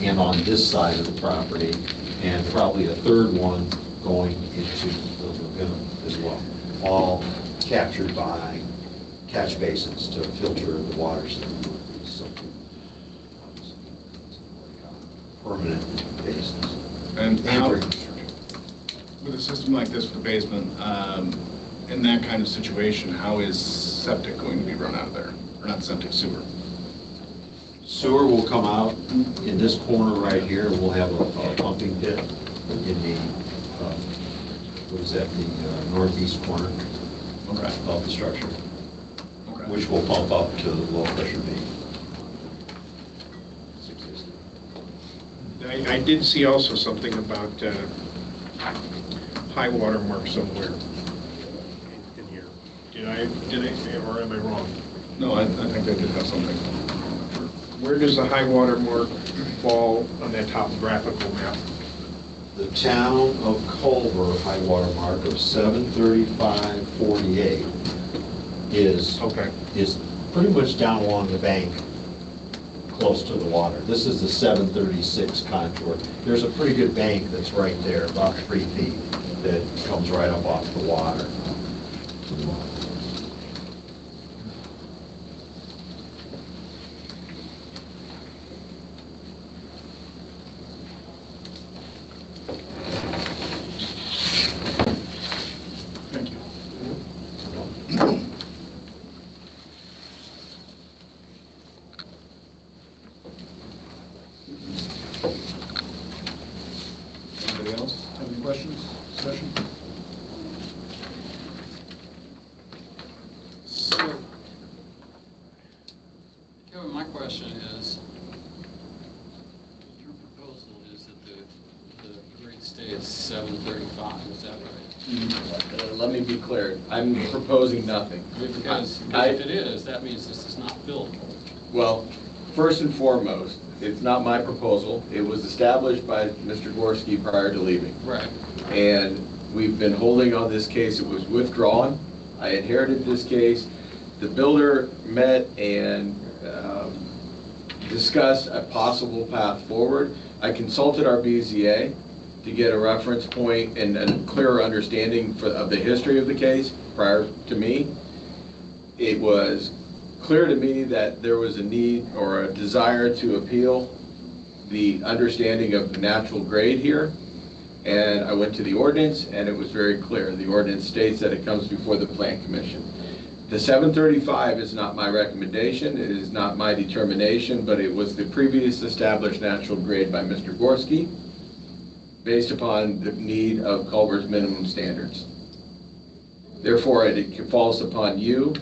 and on this side of the property, and probably a third one going into the lagoon as well, all captured by catch basins to filter the waters. So, permanent basins. And how, with a system like this for the basement, in that kind of situation, how is septic going to be run out of there? Or not septic, sewer? Sewer will come out in this corner right here. We'll have a pumping pit in the, what is that, the northeast corner of the structure, which will pump up to the low pressure main. I did see also something about high water mark somewhere in here. Did I, or am I wrong? No, I think they did have something. Where does the high water mark fall on that topographical map? The town of Culver high water mark of 735.48 is pretty much down along the bank, close to the water. This is the 736 contour. There's a pretty good bank that's right there, about 3 feet, that comes right up off the water. Thank you. Anybody else have any questions, discussion? So, Kevin, my question is, your proposal is that the grade stay at 735, is that right? Let me be clear, I'm proposing nothing. Because if it is, that means this is not buildable. Well, first and foremost, it's not my proposal. It was established by Mr. Gorski prior to leaving. Right. And we've been holding on this case. It was withdrawn. I inherited this case. The builder met and discussed a possible path forward. I consulted our BZA to get a reference point and a clearer understanding of the history of the case prior to me. It was clear to me that there was a need or a desire to appeal the understanding of the natural grade here. And I went to the ordinance, and it was very clear. The ordinance states that it comes before the Plan Commission. The 735 is not my recommendation, it is not my determination, but it was the previous established natural grade by Mr. Gorski, based upon the need of Culver's minimum standards. Therefore, it falls upon you,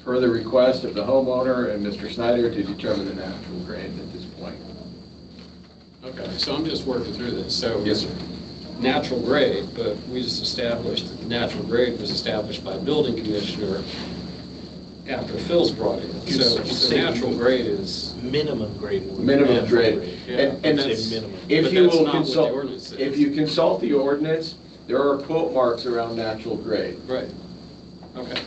per the request of the homeowner and Mr. Snyder, to determine the natural grade at this point. Okay, so I'm just working through this. So Yes, sir. natural grade, but we just established that the natural grade was established by building commissioner after Phil's brought in. So natural grade is Minimum grade. Minimum grade. yeah, And It's a minimum. if But you that's will not what the consult, ordinance says. if you consult the ordinance, there are quote marks around natural grade. right. Okay.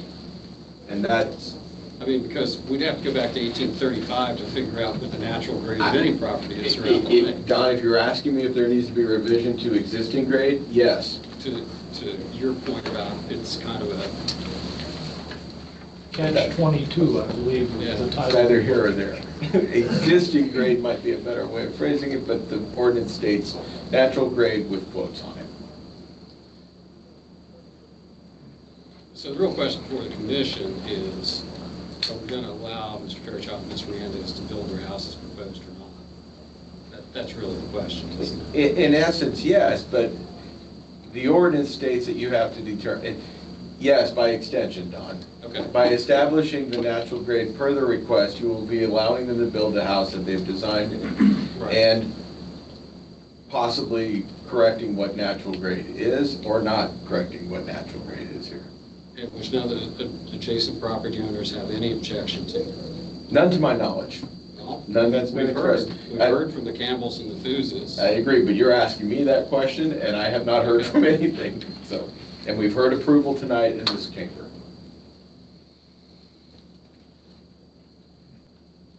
And that's, I mean, because we'd have to go back to 1835 to figure out what the natural grade of any property is around the lake. Don, if you're asking me if there needs to be revision to existing grade, yes. To your point about it's kind of a, Catch 22, I believe, Yeah. is the It's title. either here or there. Existing grade might be a better way of phrasing it, but the ordinance states natural grade with quotes on it. so the real question for the commission is, are we going to allow Mr. Fairchild and Ms. Hernandez to build their houses proposed or not? That's really the question, isn't it? In essence, yes, but the ordinance states that you have to determine, yes, by extension, Don. Okay. By establishing the natural grade per the request, you will be allowing them to build a house that they've designed Right. and possibly correcting what natural grade is or not correcting what natural grade is here. And which none of the adjacent property owners have any objection to. None to my knowledge. Well, None that's been We've heard, expressed. we've heard from the Campbells and the Thuzes. I agree, but you're asking me that question, and I have not heard from anything, so. And we've heard approval tonight in this chamber.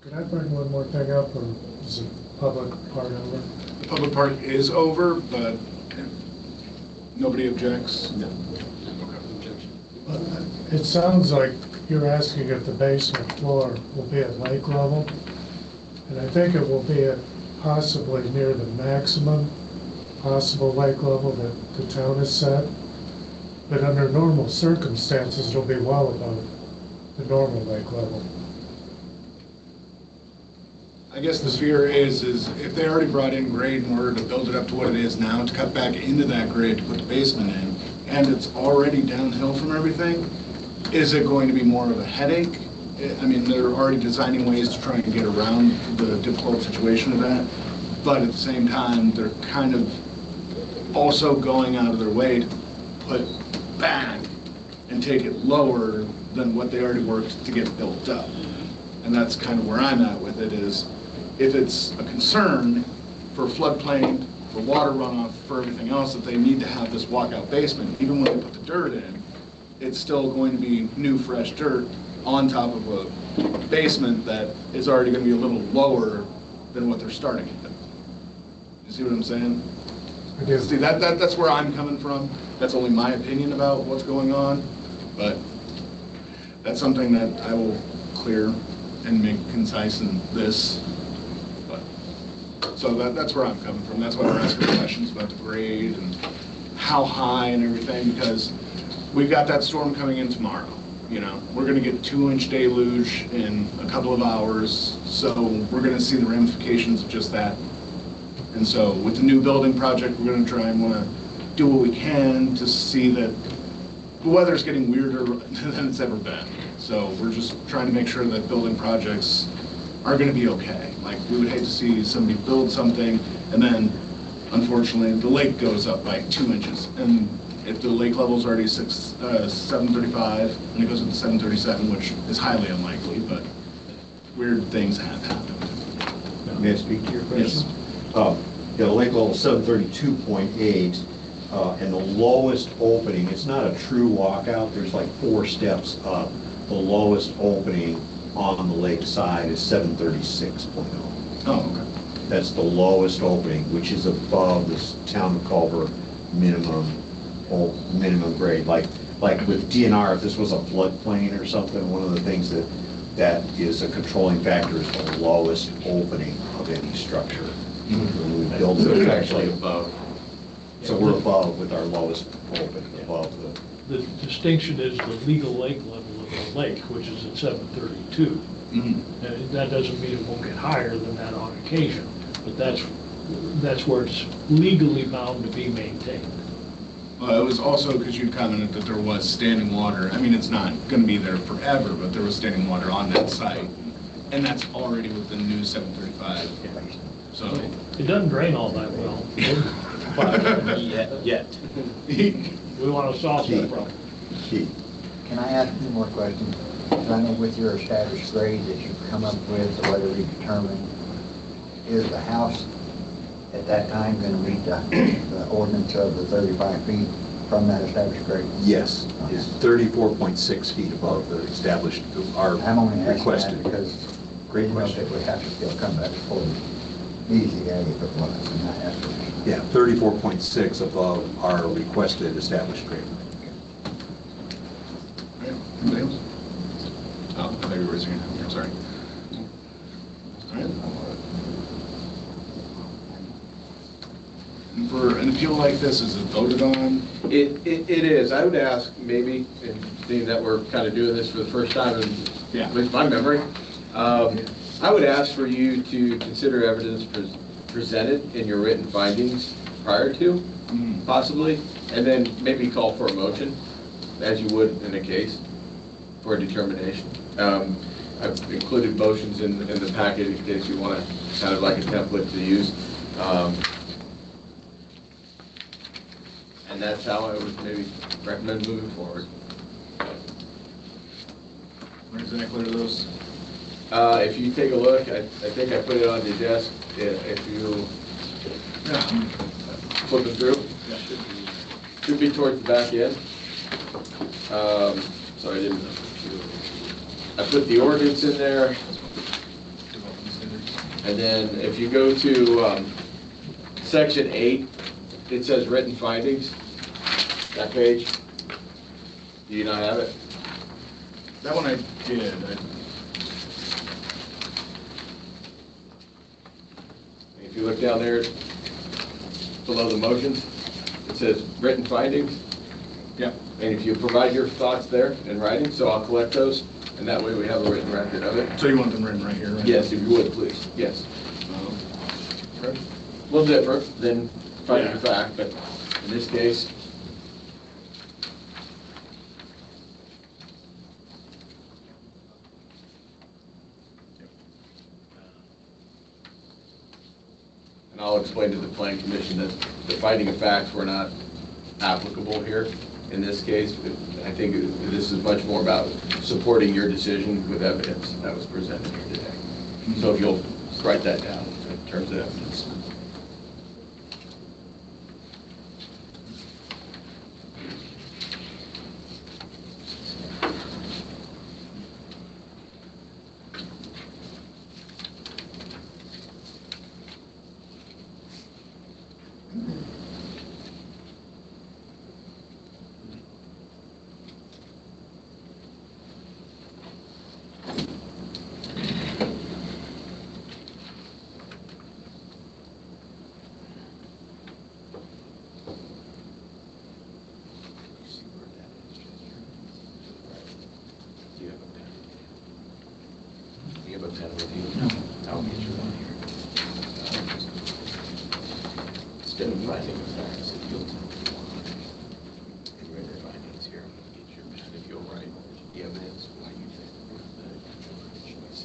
Could I bring one more thing up, or is the public part over? The public part is over, but nobody objects? No. Objection. It sounds like you're asking if the basement floor will be at lake level, and I think it will be at possibly near the maximum possible lake level that the town has set. But under normal circumstances, it'll be well above the normal lake level. I guess the fear is if they already brought in grade in order to build it up to what it is now, to cut back into that grade to put the basement in, and it's already downhill from everything, is it going to be more of a headache? I mean, they're already designing ways to try and get around the difficult situation of that, but at the same time, they're kind of also going out of their way to put back and take it lower than what they already worked to get built up. And that's kind of where I'm at with it is, if it's a concern for floodplain, for water runoff, for everything else, that they need to have this walkout basement, even when they put the dirt in, it's still going to be new, fresh dirt on top of a basement that is already going to be a little lower than what they're starting with. You see what I'm saying? I do. See, that's where I'm coming from. That's only my opinion about what's going on, but that's something that I will clear and make concise in this. But so that's where I'm coming from. That's why we're asking questions about the grade and how high and everything, because we've got that storm coming in tomorrow. You know, we're going to get 2-inch deluge in a couple of hours, so we're going to see the ramifications of just that. And so with the new building project, we're going to try and want to do what we can to see that the weather's getting weirder than it's ever been. So we're just trying to make sure that building projects are going to be okay. Like, we would hate to see somebody build something and then, unfortunately, the lake goes up by 2 inches. And if the lake level's already 735 and it goes up to 737, which is highly unlikely, but weird things have happened. May I speak to your question? Yes. The lake level 732.8, and the lowest opening, it's not a true walkout, there's like 4 steps up. The lowest opening on the lake side is 736.0. Oh, okay. That's the lowest opening, which is above the town of Culver minimum grade. Like with DNR, if this was a floodplain or something, one of the things that is a controlling factor is the lowest opening of any structure. When we build So it, it's actually above. So we're above with our lowest open, above the, The distinction is the legal lake level of the lake, which is at 732. And that doesn't mean it won't get higher than that on occasion, but that's where it's legally bound to be maintained. It was also because you commented that there was standing water. I mean, it's not going to be there forever, but there was standing water on that site. And that's already with the new 735. So It doesn't drain all that well. yet. We want to solve that problem. Can I ask you more questions? I know with your established grade that you've come up with, or whatever you determined, is the house at that time going to meet the ordinance of the 35 feet from that established grade? Yes, it's 34.6 feet above the established, our I'm only asking that requested. because I didn't know if it would have to still come back for easy if it was, and I asked for that. Yeah, 34.6 above our requested established grade. Anybody else? Oh, I thought you were raising your hand. I'm sorry. All right. And for an appeal like this, is it voted on? It is. I would ask maybe, and seeing that we're kind of doing this for the first time, in Yeah. at least my memory, I would ask for you to consider evidence presented in your written findings prior to, possibly, and then maybe call for a motion, as you would in a case, for a determination. I've included motions in the packet in case you want to, kind of like a template to use. And that's how I would maybe recommend moving forward. What exactly are those? If you take a look, I think I put it on your desk. If you flip it through, should be towards the back end. So I didn't. I put the ordinance in there, and then if you go to section 8, it says written findings. That page. Do you not have it? That one I did. If you look down there below the motions, it says written findings. Yeah. And if you provide your thoughts there in writing, so I'll collect those, and that way we have a written record of it. So you want them written right here, right? Yes, if you would, please. Yes. Okay. A little different than finding a fact, but in this case, and I'll explain to the Plan Commission that the finding of facts were not applicable here in this case. I think this is much more about supporting your decision with evidence that was presented here today. So if you'll write that down in terms of evidence. Do you have a pen? Do you have a pen with you? No. I'll get you one here. Instead of finding the facts, if you'll write your findings here, get your pen if you'll write the evidence, why you think the choice.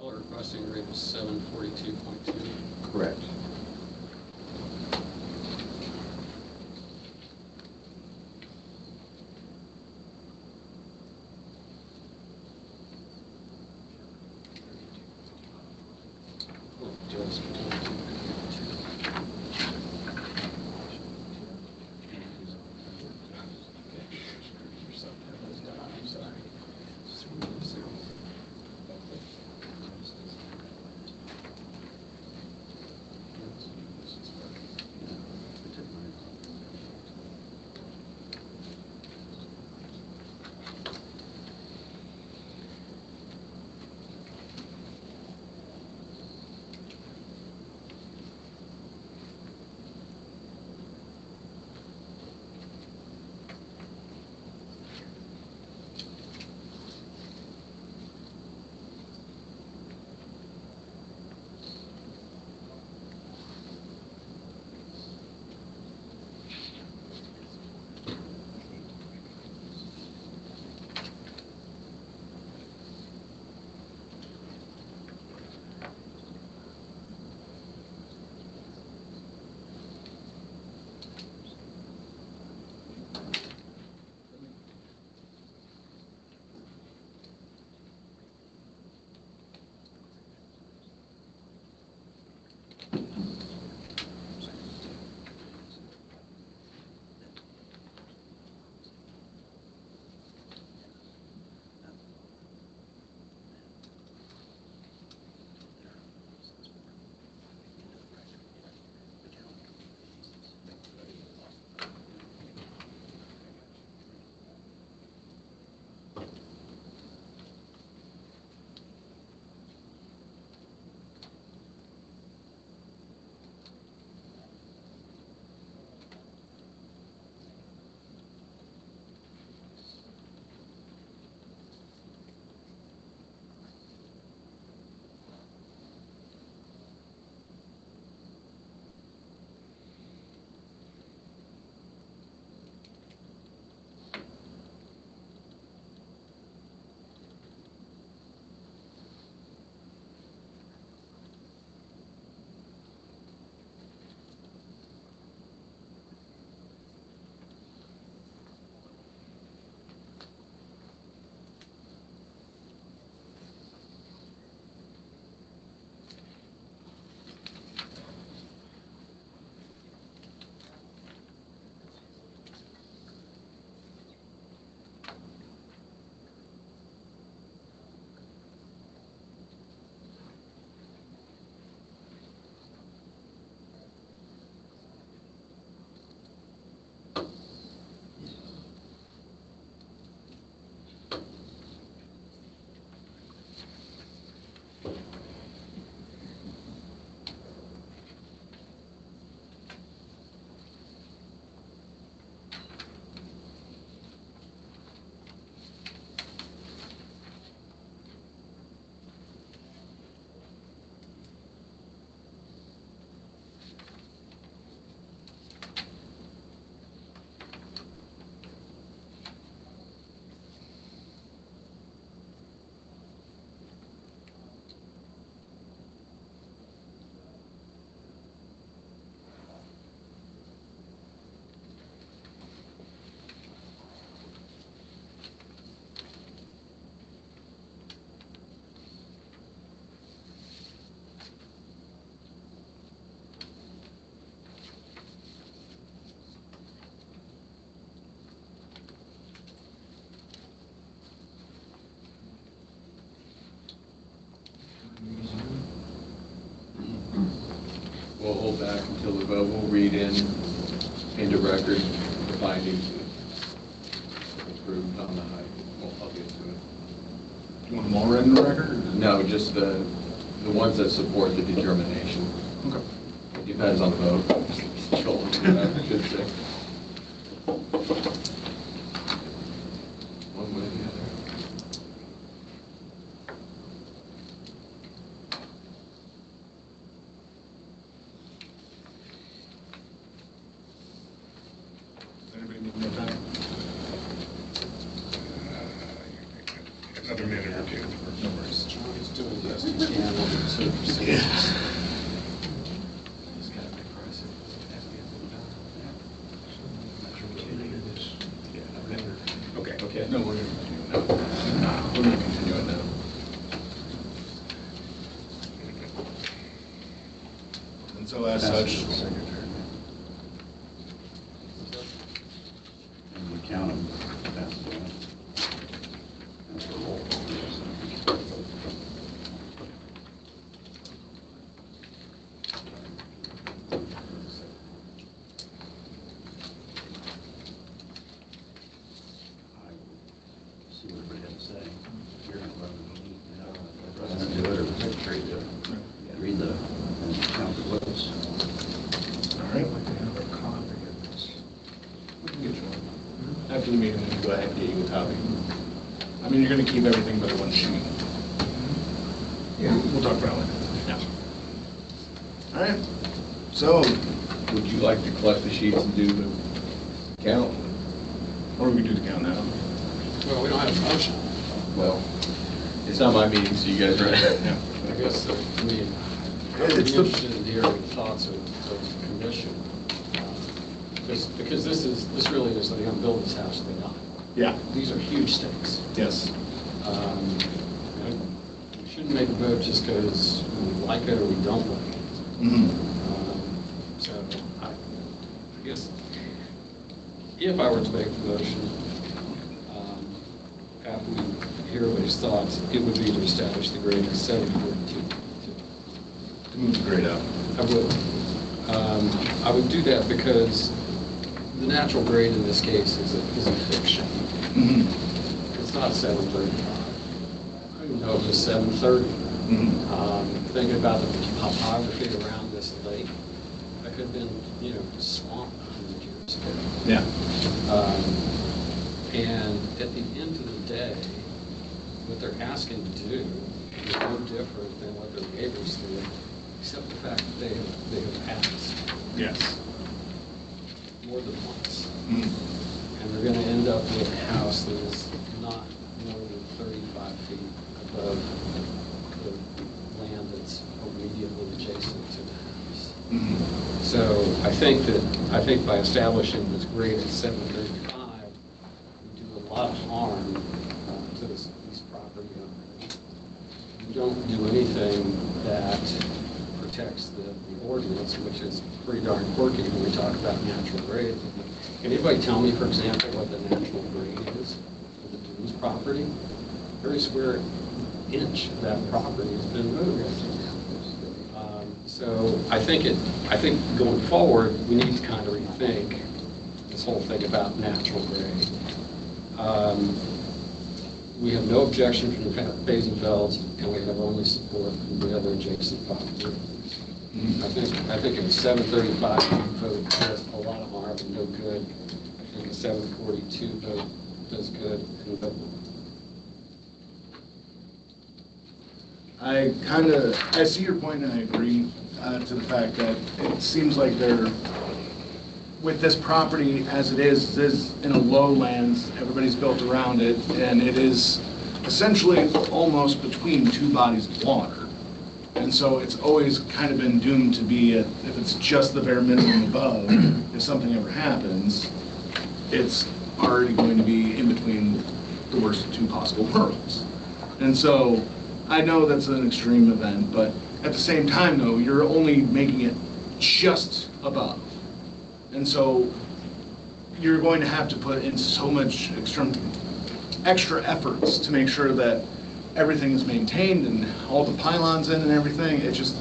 Y'all are requesting a rate of 742.2. Correct. Just We'll hold back until the vote. We'll read into record the findings approved on the height. I'll get to it. You want them all read in the record? Or? No, just the ones that support the determination. Okay. Depends on the vote. I should say. One way or the other. Anybody need more time? another minute or two. No worries. John's doing the best he can under the circumstances. It's gotta be pricey. Okay. No, we're gonna continue it now. We're gonna continue it now. And so as such, And we count them. That's the one. That's the roll. See what everybody has to say. You're gonna run the meeting, do it, or make sure you do it. Read the, and count the votes. all right. After the meeting, we can go ahead and get you a copy. I mean, you're gonna keep everything but one sheet. Yeah. We'll talk about it. Yeah. All right. So, Would you like to collect the sheets and do the count? or we can do the count now. Well, we don't have a motion. Well, it's not my meeting, so you guys are. Yeah. I guess, I mean, I would be interested in hearing thoughts of the commission. Because this really is, they're gonna build this house, they're not. Yeah. These are huge stakes. Yes. We shouldn't make a vote just because we like it or we don't like it. So I guess if I were to make the motion, after we hear everybody's thoughts, it would be to establish the grade at 742. To move the grade up. I would do that because the natural grade in this case is a fiction. It's not 735. I don't know if it's 730. Thinking about the topography around this lake, that could have been, swamp 100 years ago. Yeah. And at the end of the day, what they're asking to do is no different than what their neighbors did, except the fact that they have asked Yes. more than once. And they're gonna end up with a house that is not more than 35 feet above the land that's immediately adjacent to the house. So I think by establishing this grade at 735, we do a lot of harm to these property owners. We don't do anything that protects the ordinance, which is pretty darn quirky when we talk about natural grade. Can anybody tell me, for example, what the natural grade is of the Dunes property? Every square inch of that property has been moved. So I think going forward, we need to kind of rethink this whole thing about natural grade. We have no objection from the Basenfelds, and we have only support from the other adjacent property. I think in 735 vote does a lot of harm and no good. I think a 742 vote does good and no. I see your point and I agree to the fact that it seems like they're, with this property as it is in a lowlands, everybody's built around it, and it is essentially almost between two bodies of water. And so it's always kind of been doomed to be, if it's just the bare minimum above, if something ever happens, it's already going to be in between the worst of two possible worlds. And so I know that's an extreme event, but at the same time, though, you're only making it just above. And so you're going to have to put in so much extra efforts to make sure that everything is maintained and all the pylons in and everything. It just,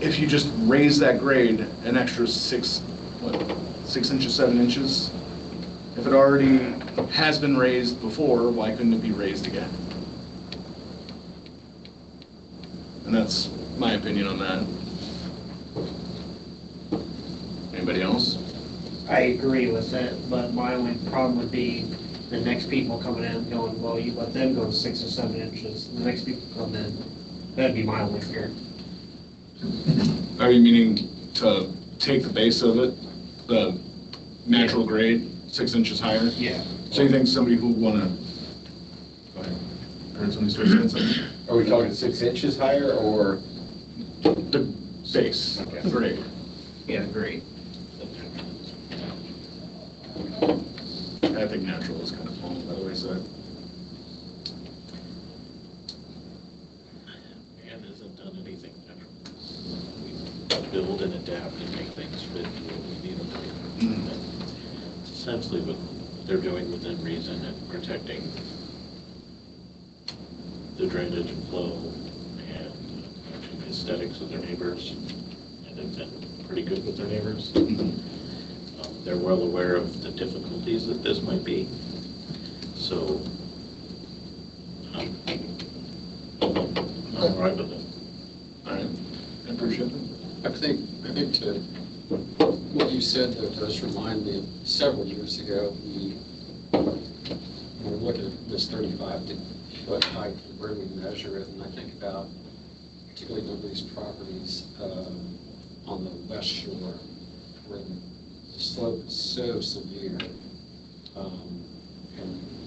if you just raise that grade an extra 6 inches, 7 inches, if it already has been raised before, why couldn't it be raised again? And that's my opinion on that. Anybody else? I agree with it, but my only problem would be the next people coming in going, well, you let them go 6 or 7 inches, and the next people come in. That'd be my only fear. Are you meaning to take the base of it, the natural grade, 6 inches higher? Yeah. So you think somebody who would want to, go ahead. heard somebody start saying something. Are we talking 6 inches higher or? The base, grade. Yeah, great. I think natural is kind of falling by the wayside. Man hasn't done anything natural. We build and adapt and make things fit to what we need them to be. That's essentially what they're doing within reason and protecting the drainage and flow and matching the aesthetics of their neighbors. And they've been pretty good with their neighbors. They're well aware of the difficulties that this might be. So, I'm all right with it. All right, I appreciate it. I think to what you said, though, does remind me of several years ago, we were looking at this 35-foot height, where we measure it, and I think about particularly one of these properties on the west shore, where the slope is so severe, and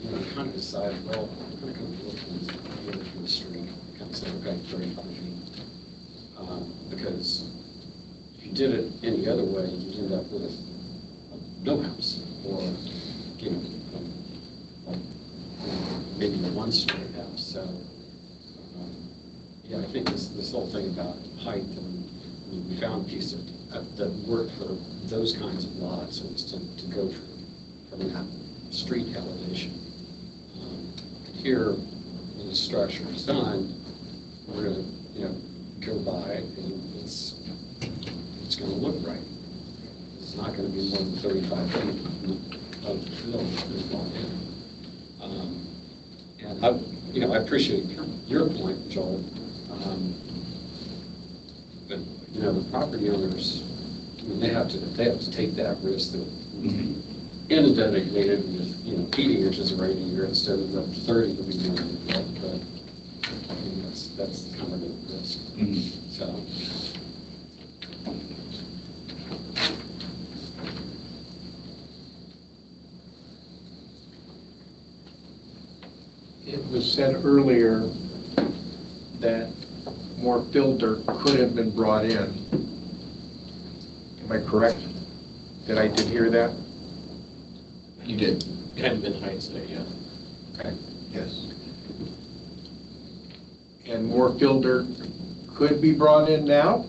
we kind of decided, well, we're going to come look from the street, kind of say, okay, 35 feet. Because if you did it any other way, you'd end up with no house, or, you know, maybe a one-story house. So, yeah, I think this whole thing about height, and we found a piece that worked for those kinds of lots, was to go from that street elevation. And here, when the structure is done, we're going to, you know, go by, and it's going to look right. It's not going to be more than 35 feet of fill that's gone in. And I appreciate your point, Joel. But you know, the property owners, I mean, they have to take that risk that inundated with, you know, heating inches of rain a year instead of the 30 that we normally get. But I mean, that's kind of a risk. So. It was said earlier that more filter could have been brought in. Am I correct that I did hear that? You did. Kind of in hindsight, yeah. Okay. Yes. And more filter could be brought in now?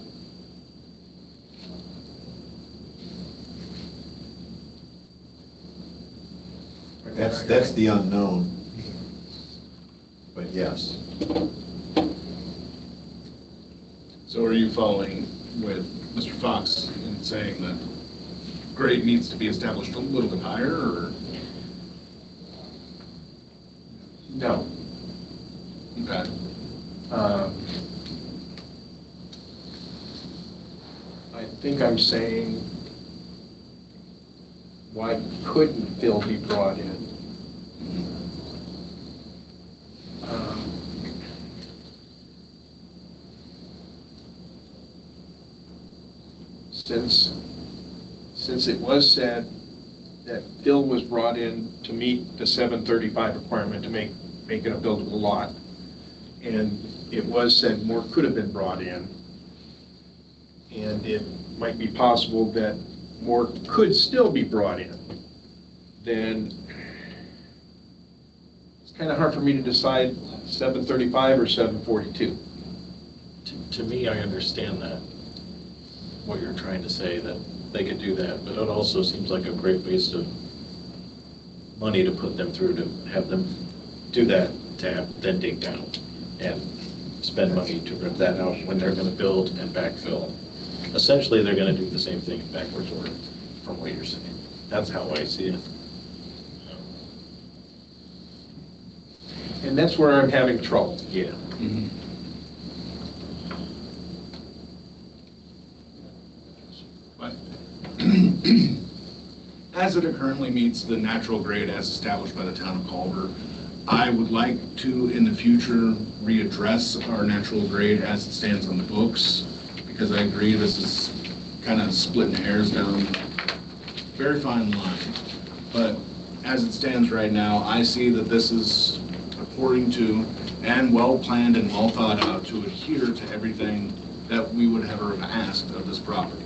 That's the unknown. But yes. So are you following with Mr. Fox in saying that grade needs to be established a little bit higher, or? No. Okay. I think I'm saying, why couldn't fill be brought in? Since it was said that fill was brought in to meet the 735 requirement to make it a buildable lot, and it was said more could have been brought in, and it might be possible that more could still be brought in, then it's kind of hard for me to decide 735 or 742. To me, I understand that, what you're trying to say, that they could do that, but it also seems like a great waste of money to put them through, to have them do that, to have then dig down and spend money to rip that out when they're going to build and backfill. Essentially, they're going to do the same thing in backwards order, from what you're saying. That's how I see it. And that's where I'm having trouble. Yeah. But as it currently meets the natural grade as established by the town of Culver, I would like to, in the future, readdress our natural grade as it stands on the books, because I agree this is kind of splitting hairs down a very fine line. But as it stands right now, I see that this is a according to, and well-planned and well thought out to adhere to everything that we would ever have asked of this property.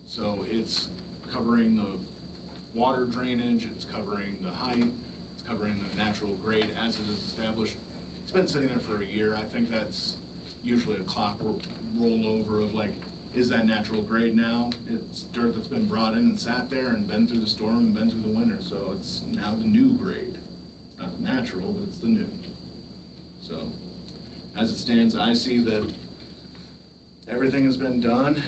So it's covering the water drainage, it's covering the height, it's covering the natural grade as it is established. It's been sitting there for a year. I think that's usually a clock rollover of like, is that natural grade now? It's dirt that's been brought in and sat there and been through the storm and been through the winter, so it's now the new grade. It's not the natural, but it's the new. So, as it stands, I see that everything has been done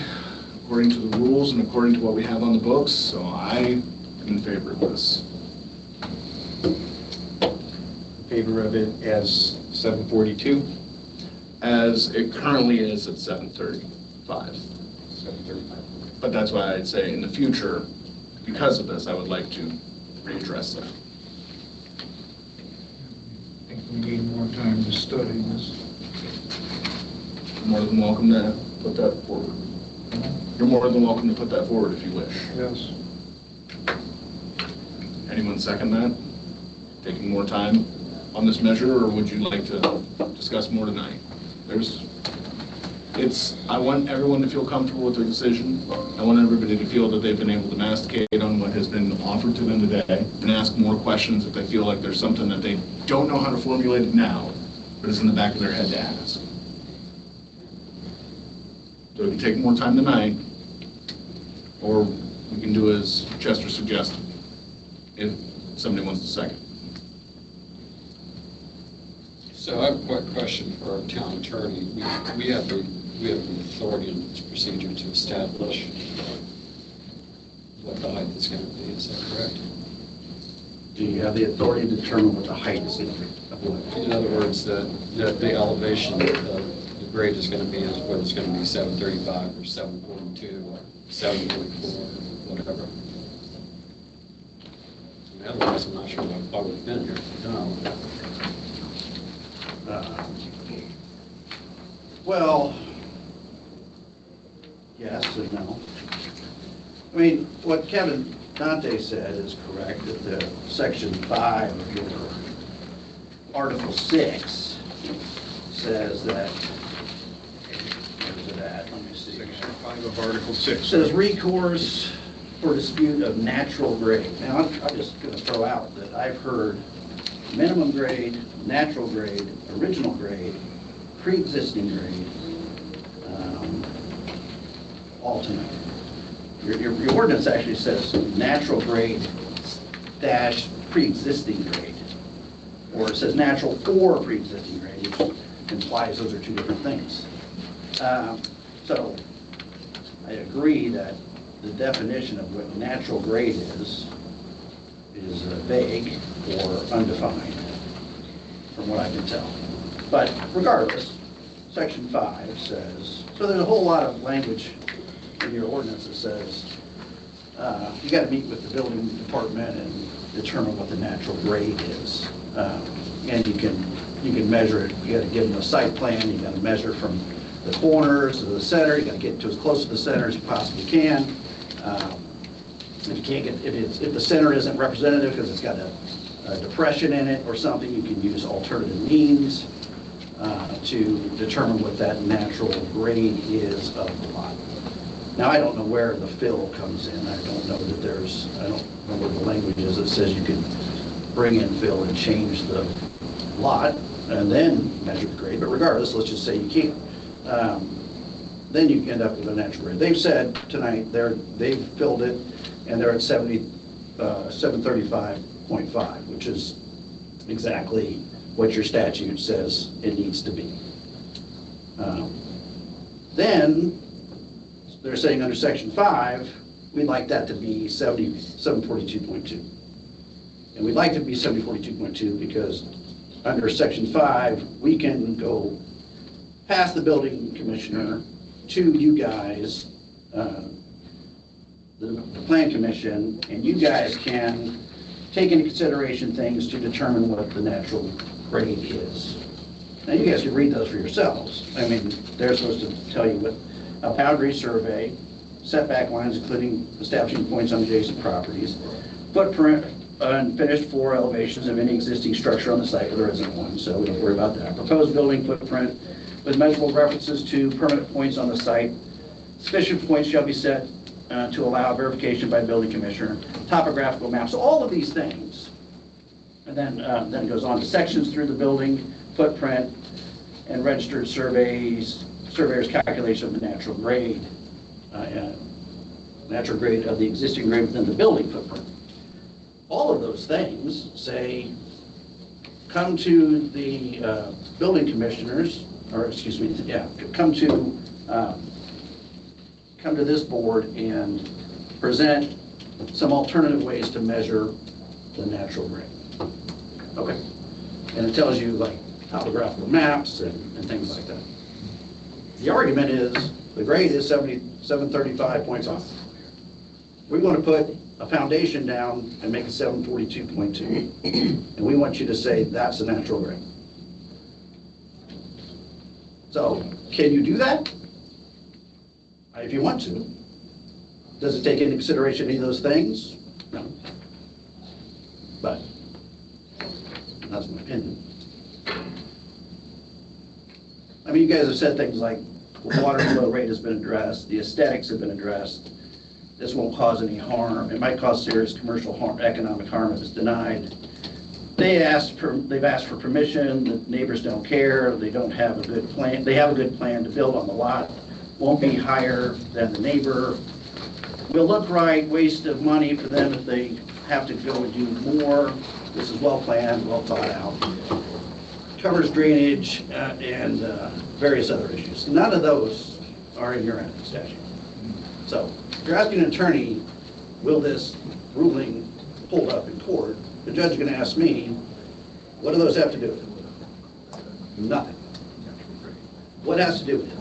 according to the rules and according to what we have on the books, so I am in favor of this. Favor of it as 742? As it currently is at 735. 735. But that's why I'd say in the future, because of this, I would like to readdress that. I think we need more time to study this. More than welcome to put that forward. You're more than welcome to put that forward if you wish. Yes. Anyone second that? Taking more time on this measure, or would you like to discuss more tonight? I want everyone to feel comfortable with their decision. I want everybody to feel that they've been able to masticate on what has been offered to them today and ask more questions if they feel like there's something that they don't know how to formulate it now, but it's in the back of their head to ask. So we can take more time tonight, or we can do as Chester suggested, if somebody wants to second. So I have a quick question for our town attorney. We have the authority in this procedure to establish what the height is going to be, is that correct? Do you have the authority to determine what the height is going to be? In other words, the elevation, the grade is going to be, is whether it's going to be 735 or 742 or 744, whatever. Otherwise, I'm not sure why we've been here. Well, yes and no. I mean, what Kevin Dante said is correct, that the section 5 of your Article 6 says that, where is it at? Let me see. Section 5 of Article 6. Says recourse for dispute of natural grade. Now, I'm just going to throw out that I've heard minimum grade, natural grade, original grade, pre-existing grade, all tonight. Your ordinance actually says natural grade dash pre-existing grade, or it says natural or pre-existing grade, which implies those are two different things. So I agree that the definition of what natural grade is vague or undefined, from what I can tell. But regardless, section 5 says, so there's a whole lot of language in your ordinance that says you got to meet with the building department and determine what the natural grade is. And you can measure it. You got to give them a site plan. You got to measure from the corners to the center. You got to get to as close to the center as you possibly can. If you can't get, if the center isn't representative because it's got a depression in it or something, you can use alternative means to determine what that natural grade is of the lot. Now, I don't know where the fill comes in. I don't know that there's, I don't know what the language is that says you can bring in fill and change the lot and then measure the grade. But regardless, let's just say you can't. Then you end up with a natural grade. They've said tonight they've filled it and they're at 735.5, which is exactly what your statute says it needs to be. Then they're saying under section 5, we'd like that to be 742.2. And we'd like it to be 742.2 because under section 5, we can go past the building commissioner to you guys, the plan commission, and you guys can take into consideration things to determine what the natural grade is. Now you guys can read those for yourselves. I mean, they're supposed to tell you what a boundary survey, setback lines including establishing points on adjacent properties, footprint unfinished floor elevations of any existing structure on the site, where there isn't one, so we don't worry about that. Proposed building footprint with measurable references to permanent points on the site. Sufficient points shall be set to allow verification by the building commissioner. Topographical maps, so all of these things. And then it goes on to sections through the building footprint and registered surveyor's calculation of the natural grade of the existing grade within the building footprint. All of those things say, come to the building commissioners, or excuse me, yeah, come to this board and present some alternative ways to measure the natural grade. Okay, and it tells you like topographical maps and things like that. The argument is the grade is 735 points off. We want to put a foundation down and make it 742.2, and we want you to say that's the natural grade. So, can you do that? If you want to. Does it take into consideration any of those things? No. But that's my opinion. I mean, you guys have said things like the water flow rate has been addressed, the aesthetics have been addressed. This won't cause any harm. It might cause serious commercial harm, economic harm if it's denied. They've asked for permission. The neighbors don't care. They don't have a good plan. They have a good plan to build on the lot. Won't be higher than the neighbor. Will look right. Waste of money for them if they have to go and do more. This is well planned, well thought out. Covers drainage and various other issues. None of those are in your end statute. So if you're asking an attorney, will this ruling hold up in court? The judge is going to ask me, what do those have to do with it? Nothing. What has to do with it?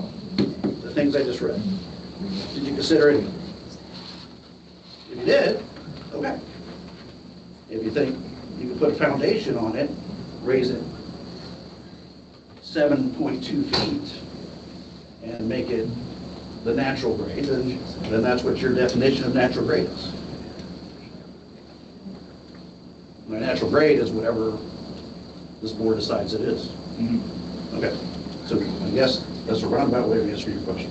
The things I just read. Did you consider any of them? If you did, okay. If you think you can put a foundation on it, raise it 7.2 feet, and make it the natural grade, then that's what your definition of natural grade is. My natural grade is whatever this board decides it is. Mm-hmm. Okay, so I guess that's a roundabout way to answer your question.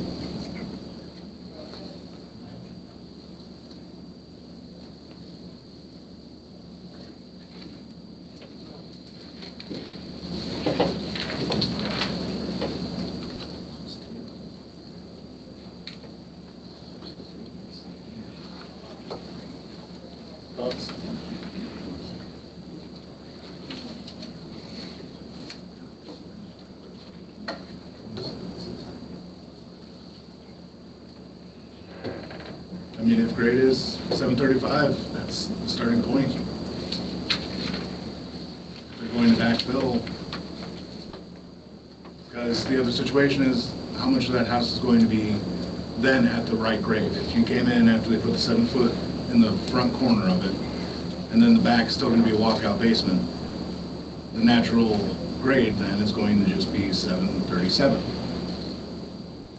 I mean, if grade is 735, that's the starting point. If they're going to backfill, because the other situation is how much of that house is going to be then at the right grade. If you came in after they put the 7 foot in the front corner of it, and then the back is still going to be a walkout basement, the natural grade then is going to just be 737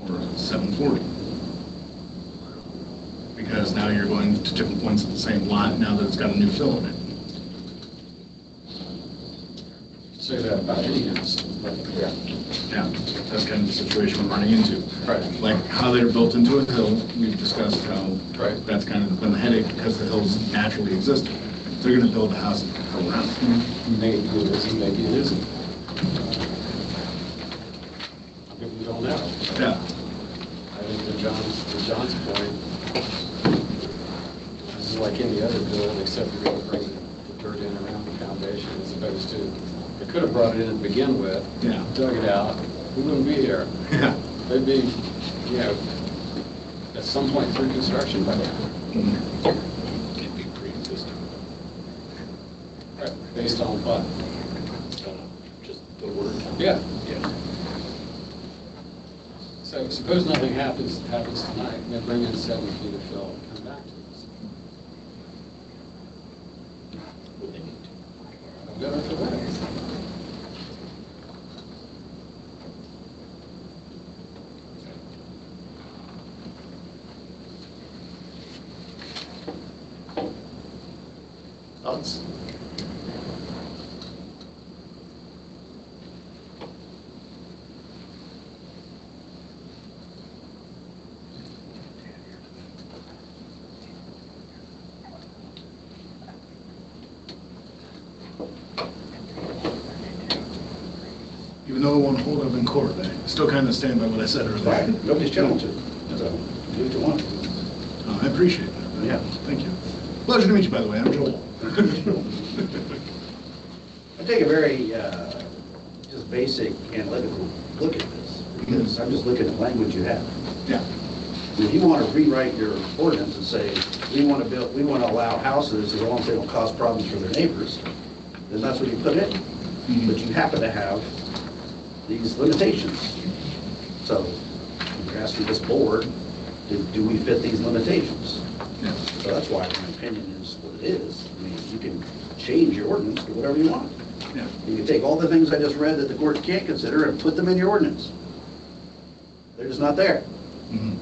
or 740. Because now you're going to different points of the same lot now that it's got a new fill in it. Say that about any house. Yeah, that's kind of the situation we're running into. Right. Like how they're built into a hill, we've discussed how that's kind of been the headache because the hills naturally exist. They're going to build a house around it. Maybe it is and maybe it isn't. I mean, we don't know. Yeah. I think to John's point, this is like any other build, except you're going to bring the dirt in around the foundation as opposed to, they could have brought it in to begin with, dug it out, we wouldn't be here. Yeah. They'd be, you know, at some point through construction by now. Can't be pre-existing. Right. Based on what? Just the word. Yeah. So suppose nothing happens tonight, and they bring in 7 feet of fill and come back to us. What they need to. I've got it for that. thoughts? Even though it won't hold up in court, I still kind of stand by what I said earlier. Right, nobody's challenging it, so do what you want. I appreciate that. Yeah. Thank you. Pleasure to meet you, by the way. I'm Joel. I take a very, just basic analytical look at this, because I'm just looking at language you have. Yeah. If you want to rewrite your ordinance and say, we want to allow houses as long as they don't cause problems for their neighbors, then that's what you put in. But you happen to have these limitations. So you're asking this board, do we fit these limitations? Yeah. So that's why my opinion is what it is. I mean, you can change your ordinance to whatever you want. Yeah. You can take all the things I just read that the court can't consider and put them in your ordinance. They're just not there. Mhm.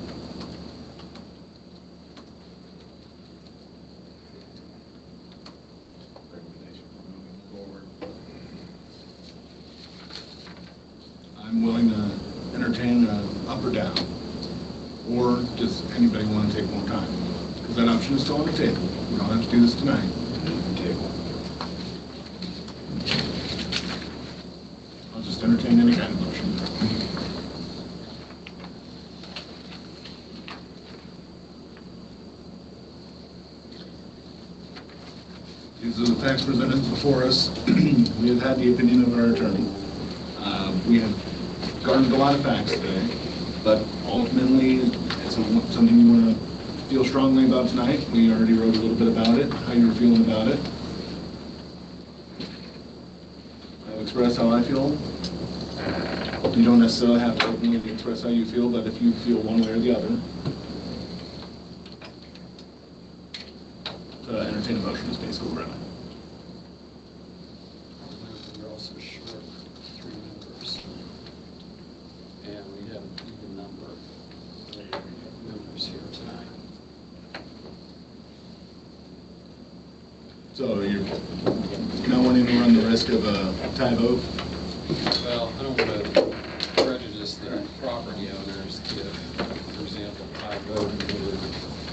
I'm willing to entertain up or down, or does anybody want to take more time? Because that option is still on the table. We don't have to do this tonight. Table. I'll just entertain any kind of motion. These are the facts presented before us. We have had the opinion of our attorney. We have garnered a lot of facts today, but ultimately, it's something you want to feel strongly about tonight. We already wrote a little bit about it, how you were feeling about it. I've expressed how I feel. You don't necessarily have to openly express how you feel, but if you feel one way or the other, entertain a motion to stay school around. We're also short 3 members. And we have an even number of members here tonight. So you're not wanting to run the risk of a tie vote? Well, I don't want to prejudice the property owners if, for example, I vote, we would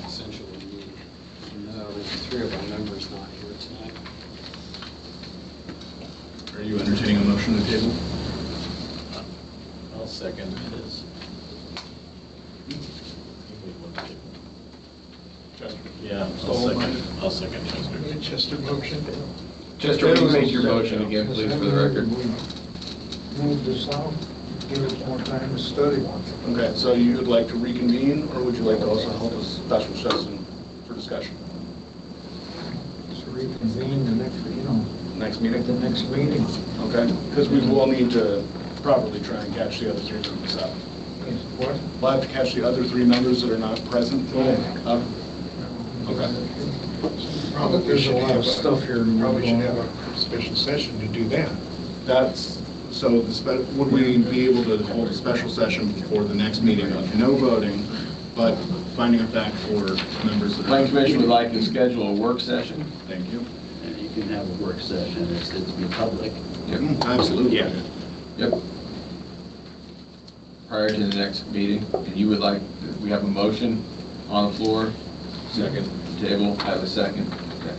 essentially mean, no, there's 3 of our members not here tonight. Are you entertaining a motion to table? I'll second his. Yeah, I'll second Chester. Chester motion. Chester, will you make your motion again, please, for the record? Move this out, give us more time to study. Okay, so you would like to reconvene, or would you like to also hold a special session for discussion? Just reconvene the next, Next meeting? the next meeting. Okay, because we will need to properly try and catch the other 3 members up. What? We'll have to catch the other 3 members that are not present up. Okay. Probably there's a lot of stuff here. Probably should have a special session to do that. That's, so would we be able to hold a special session for the next meeting of no voting, but finding a fact for members that are... Planning Commission would like to schedule a work session. Thank you. And you can have a work session, it's to be public. Absolutely. Yeah. Yep. Prior to the next meeting, and you would like, we have a motion on the floor. Second. Table, I have a second. Okay.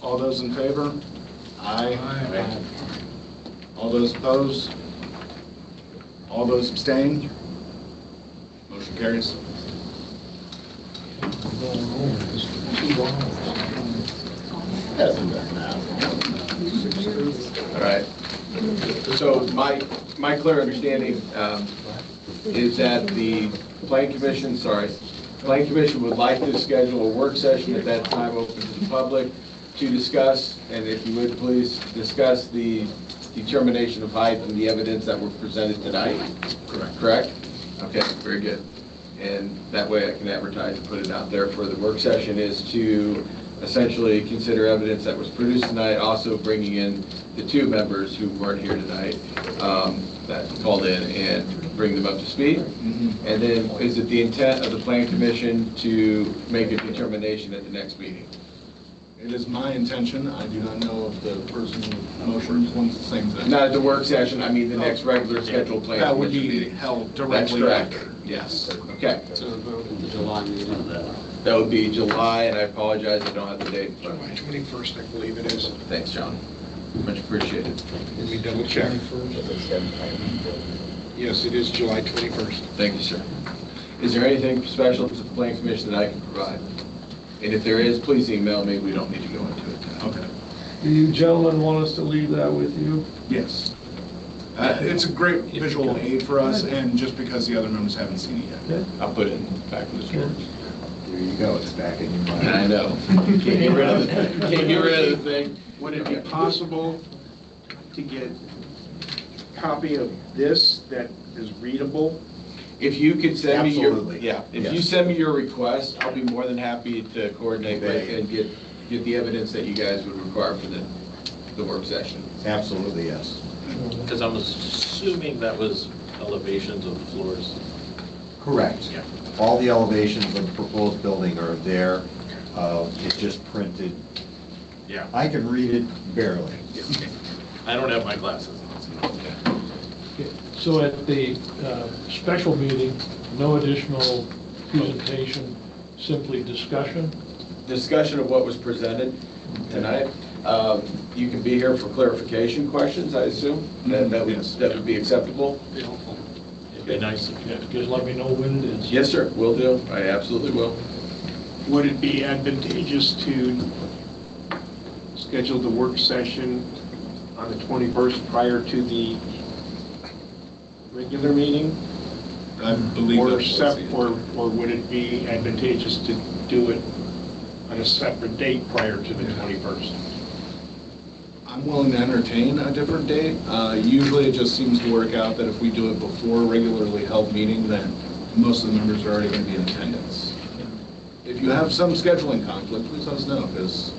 All those in favor? Aye. All those opposed? All those abstain? Motion carries. All right. So my clear understanding is that the Planning Commission, Planning Commission would like to schedule a work session at that time open to the public to discuss, and if you would please discuss the determination of height and the evidence that were presented tonight. Correct? Okay, very good. And that way I can advertise and put it out there for the work session is to essentially consider evidence that was produced tonight, also bringing in the 2 members who weren't here tonight that called in and bring them up to speed. And then is it the intent of the Planning Commission to make a determination at the next meeting? It is my intention, I do not know if the person who motioned wants the same thing. Not at the work session, I mean the next regular scheduled plan. That would commission be meeting. held That's directly correct. after, yes. Okay, So vote in the July meeting that. that would be July, and I apologize, I don't have the date in front of me. July 21st, I believe it is. Thanks, John. Much appreciated. Let me double check. Yes, it is July 21st. Thank you, sir. Is there anything special to the plan commission that I can provide? And if there is, please email me, we don't need to go into it tonight. Okay. Do you gentlemen want us to leave that with you? Yes. It's a great visual aid for us, and just because the other members haven't seen it yet. Okay. I'll put it in back in the storage. There you go, it's back in your mind. I know. Can't get rid of the thing. Can't get rid of the thing. Would it be possible to get a copy of this that is readable? If you could send me your, Absolutely. yeah, if you Yes. send me your request, I'll be more than happy to coordinate with and get the evidence that you guys would require for the work session. Absolutely, yes. Because I'm assuming that was elevations of the floors. Correct. Yeah. All the elevations of the proposed building are there. It's just printed. Yeah. I can read it barely. I don't have my glasses on, so. Okay. So at the special meeting, no additional presentation, simply discussion? Discussion of what was presented tonight. You can be here for clarification questions, I assume? That would be acceptable? Be helpful. It'd be nice if Yeah, just let me know when it is. Yes, sir, will do. I absolutely will. Would it be advantageous to schedule the work session on the 21st prior to the regular meeting? I believe Or that's what's the- or would it be advantageous to do it on a separate date prior to the 21st? I'm willing to entertain a different date. Usually it just seems to work out that if we do it before a regularly held meeting, then most of the members are already going to be in attendance. If you have some scheduling conflict, please let us know, because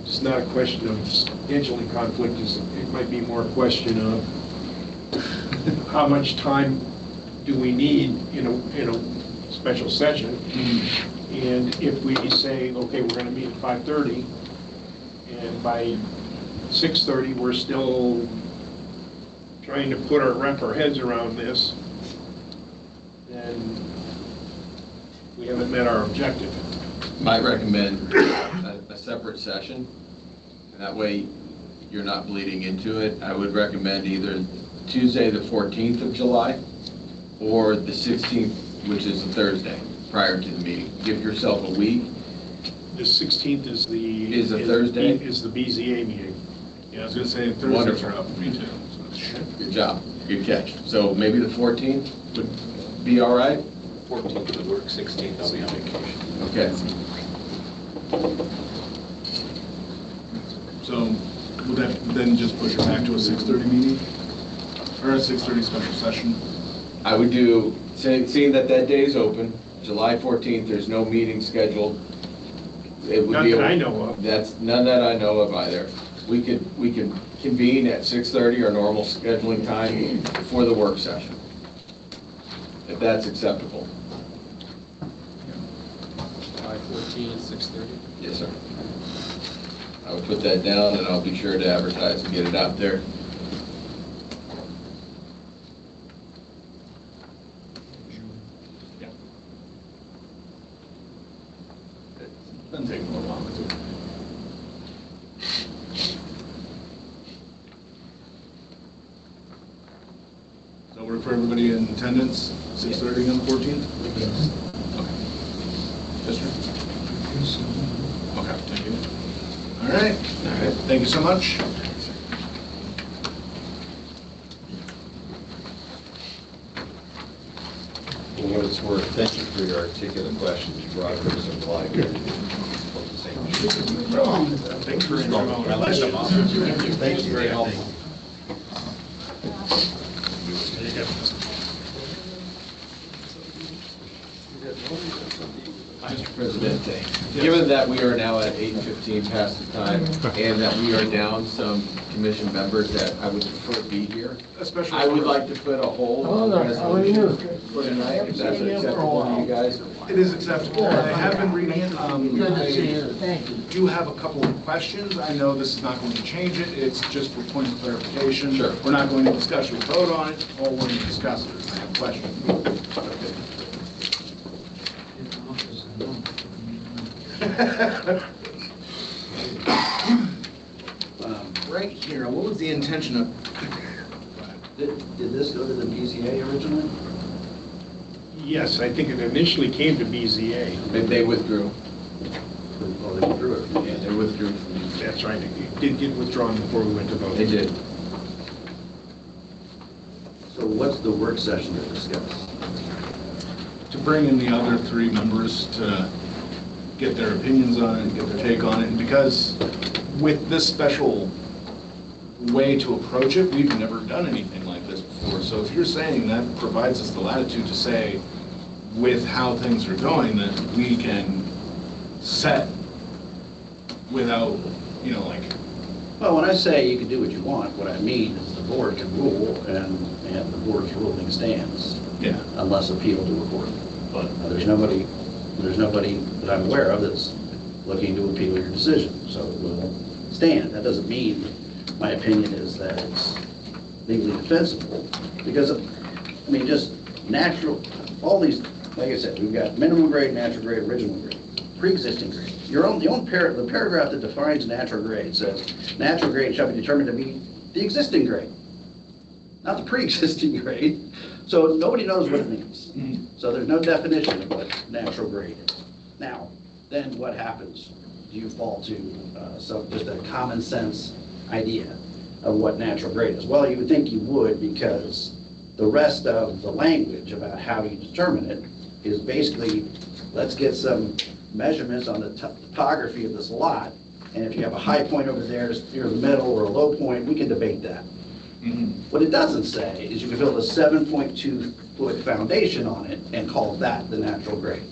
It's not a question of scheduling conflict, it might be more a question of how much time do we need in a special session? And if we say, okay, we're gonna meet at 5:30, and by 6:30, we're still trying to wrap our heads around this, then we haven't met our objective. Might recommend a separate session, and that way you're not bleeding into it. I would recommend either Tuesday, the 14th of July, or the 16th, which is a Thursday, prior to the meeting. Give yourself a week. The 16th is the... Is a Thursday? Is the BZA meeting. yeah, I was going to say Thursdays Wonderful. are up for me too. So. Good job, good catch. So maybe the 14th would be all right? 14th would work, 16th I'll be on vacation. Okay. So would that then just push it back to a 6:30 meeting? Or a 6:30 special session? I would do, seeing that that day is open, July 14th, there's no meeting scheduled. It would None be that I know of. That's, none that I know of either. We could convene at 6:30, our normal scheduling time, for the work session, if that's acceptable. July 14th, 6:30. Yes, sir. I would put that down, and I'll be sure to advertise and get it out there. Doesn't take a little while. Does that work for everybody in attendance, 6:30 on the 14th? Yes. Okay. Yes, sir? Okay, thank you. All right, thank you so much. For what it's worth, thank you for your articulate questions. You brought us some light. Thanks for involving. I like them all. Thank you. Very helpful. Mr. Presidente. Given that we are now at 8:15 past the time, and that we are down some commission members that I would prefer to be here, Especially. I would like to put a hold on the resolution for tonight, if that's acceptable to you guys. It is acceptable. I have been reading it. Good to see you. Thank you. I do have a couple of questions. I know this is not going to change it. It's just for point of clarification. Sure. We're not going to discuss or vote on it. All we're going to discuss is I have questions. Right here, what was the intention of? Did this go to the BZA originally? Yes, I think it initially came to BZA. They withdrew. Well, they withdrew it. Yeah, they withdrew from you. That's right, it did get withdrawn before we went to vote. They did. So what's the work session to discuss? To bring in the other three members to get their opinions on it, get their take on it, and because with this special way to approach it, we've never done anything like this before. So if you're saying that provides us the latitude to say, with how things are going, that we can set without, you know, like. Well, when I say you can do what you want, what I mean is the board can rule, and the board's ruling stands. Yeah. Unless appealed to a court. But there's nobody that I'm aware of that's looking to appeal your decision, so it will stand. That doesn't mean my opinion is that it's legally defensible, because, I mean, just natural, all these, like I said, we've got minimum grade, natural grade, original grade, pre-existing grade. The paragraph that defines natural grade says, natural grade shall be determined to be the existing grade, not the pre-existing grade. So nobody knows what it means. So there's no definition of what natural grade is. Now, then what happens? Do you fall to just a common sense idea of what natural grade is? Well, you would think you would, because the rest of the language about how you determine it is basically, let's get some measurements on the topography of this lot, and if you have a high point over there near the middle or a low point, we can debate that. What it doesn't say is you can build a 7.2-foot foundation on it and call that the natural grade.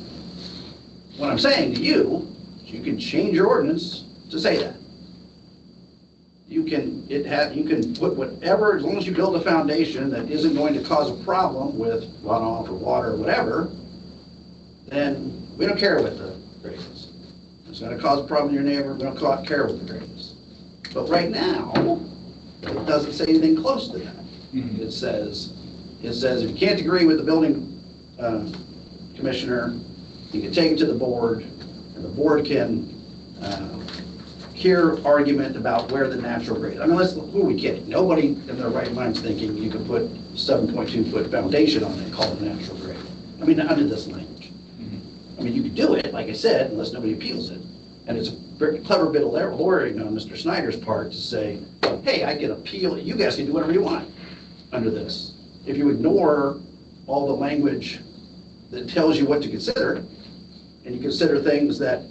What I'm saying to you is you can change your ordinance to say that. You can put whatever, as long as you build a foundation that isn't going to cause a problem with runoff or water or whatever, then we don't care what the grade is. If it's going to cause a problem to your neighbor, we don't care what the grade is. But right now, it doesn't say anything close to that. It says if you can't agree with the building commissioner, you can take it to the board, and the board can hear argument about where the natural grade. I mean, who are we kidding? Nobody in their right mind's thinking you can put 7.2-foot foundation on it and call it natural grade. I mean, under this language. I mean, you could do it, like I said, unless nobody appeals it. And it's a very clever bit of lawyering on Mr. Snyder's part to say, hey, I can appeal it. You guys can do whatever you want under this. If you ignore all the language that tells you what to consider, and you consider things that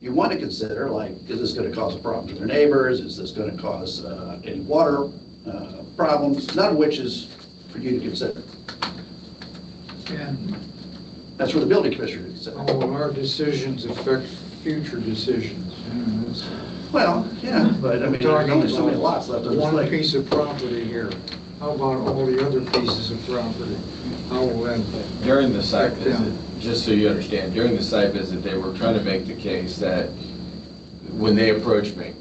you want to consider, like, is this going to cause a problem to their neighbors? Is this going to cause any water problems? None of which is for you to consider. And That's for the building commissioner to consider. all our decisions affect future decisions. Well, yeah, but I mean, there's only so many lots left on this One lake. piece of property here. How about all the other pieces of property? How will that? During the site visit, just so you understand, during the site visit, they were trying to make the case that when they approached me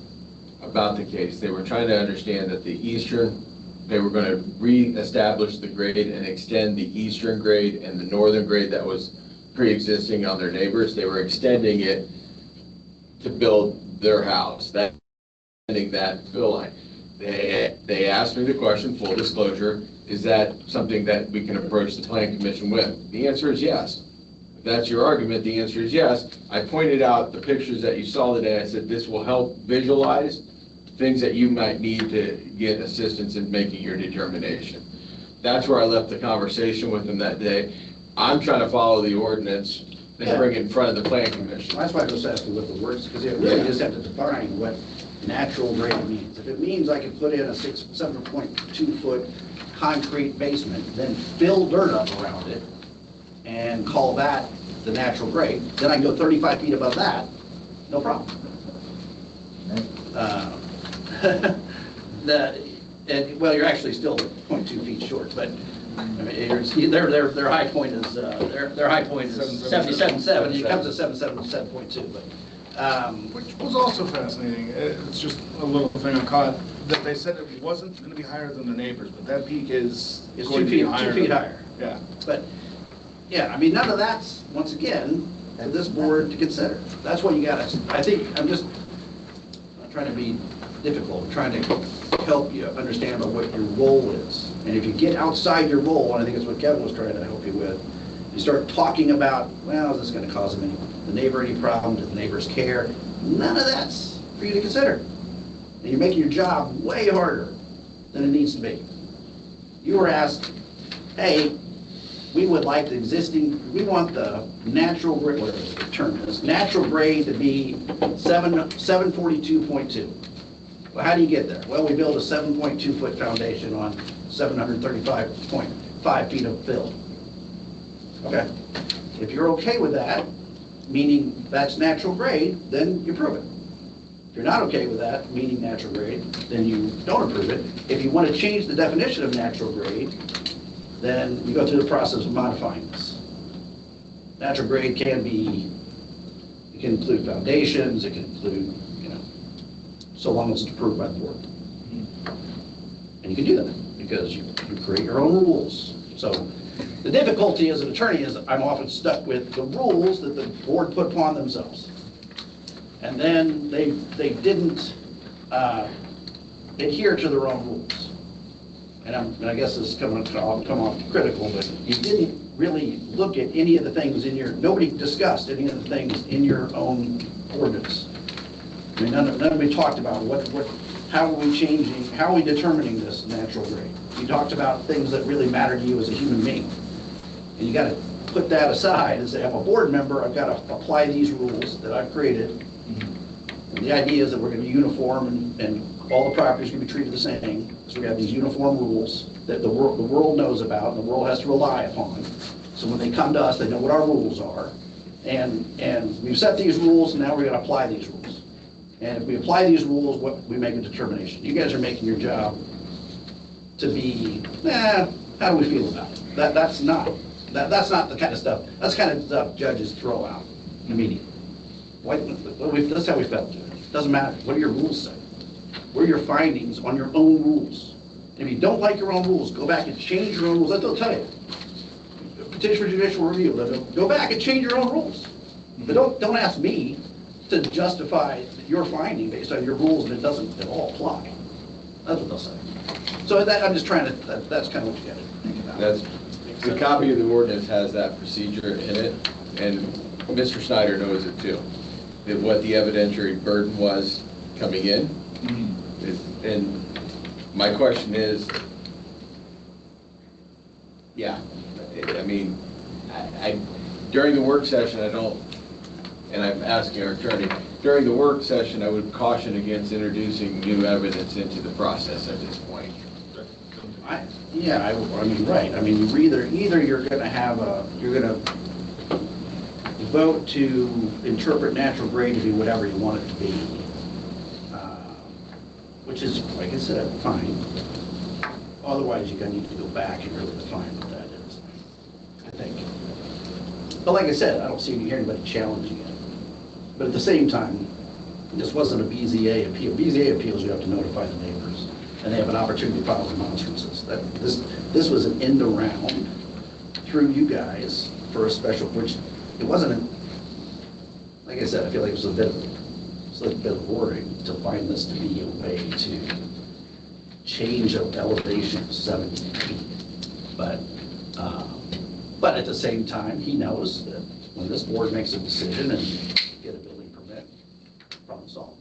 about the case, they were trying to understand that they were going to re-establish the grade and extend the eastern grade and the northern grade that was pre-existing on their neighbors. They were extending it to build their house, that fill line. They asked me the question, full disclosure, is that something that we can approach the planning commission with? The answer is yes. If that's your argument, the answer is yes. I pointed out the pictures that you saw today. I said this will help visualize things that you might need to get assistance in making your determination. That's where I left the conversation with them that day. I'm trying to follow the ordinance and bring it in front of the planning commission. That's why I was asking what the words, because you really just have to define what natural grade means. If it means I can put in a 7.2-foot concrete basement, then fill dirt up around it and call that the natural grade, then I can go 35 feet above that, no problem. Well, you're actually still 0.2 feet short, but I mean, their high point is, their high point is 77.7, it comes to 77.2, but. Which was also fascinating. It's just a little thing I caught, that they said it wasn't going to be higher than the neighbors, but that peak is It's going 2 to be feet, higher. 2 feet higher. Yeah. But, yeah, I mean, none of that's, once again, for this board to consider. That's what you gotta, I think, I'm just not trying to be difficult, I'm trying to help you understand about what your role is. And if you get outside your role, and I think it's what Kevin was trying to help you with, you start talking about, well, is this gonna cause the neighbor any problem? Do the neighbors care? None of that's for you to consider. And you're making your job way harder than it needs to be. You were asked, hey, we would like we want the natural grade, whatever the term is, natural grade to be 742.2. Well, how do you get there? Well, we build a 7.2 foot foundation on 735.5 feet of fill. Okay. If you're okay with that, meaning that's natural grade, then you prove it. If you're not okay with that, meaning natural grade, then you don't approve it. If you want to change the definition of natural grade, then you go through the process of modifying this. Natural grade can include foundations, it can include, so long as it's approved by the board. And you can do that because you create your own rules. So the difficulty as an attorney is I'm often stuck with the rules that the board put upon themselves. And then they didn't adhere to their own rules. And I guess this is come off critical, but you didn't really look at any of the things nobody discussed any of the things in your own ordinance. I mean, none of it talked about how are we changing, how are we determining this natural grade. You talked about things that really matter to you as a human being. And you got to put that aside and say, I'm a board member, I've got to apply these rules that I've created. And the idea is that we're going to be uniform and all the properties are going to be treated the same. So we have these uniform rules that the world knows about and the world has to rely upon. So when they come to us, they know what our rules are. And we've set these rules, and now we're going to apply these rules. And if we apply these rules, we make a determination. You guys are making your job to be, how do we feel about it? That's not the kind of stuff. That's the kind of stuff judges throw out immediately. That's how we felt. It doesn't matter. What do your rules say? What are your findings on your own rules? And if you don't like your own rules, go back and change your own rules. They'll tell you. Petition for judicial review. Go back and change your own rules. But don't ask me to justify your finding based on your rules and it doesn't at all apply. That's what they'll say. So I'm just trying to, that's kind of what you got to think about. The copy of the ordinance has that procedure in it, and Mr. Snyder knows it too. That what the evidentiary burden was coming in. And my question is, I mean, during the work session, and I'm asking our attorney, during the work session, I would caution against introducing new evidence into the process at this point. I mean, right. I mean, either you're going to vote to interpret natural grade to be whatever you want it to be, which is, like I said, fine. Otherwise, you're going to need to go back and really define what that is, I think. But like I said, I don't see anybody challenging it. But at the same time, this wasn't a BZA appeal. BZA appeals, you have to notify the neighbors, and they have an opportunity to file remonstrances. This was an end around through you guys for a special, which it wasn't, like I said, I feel like it was a bit of boring to find this to be a way to change an elevation of 70 feet. But at the same time, he knows that when this board makes a decision and get a building permit, problem solved.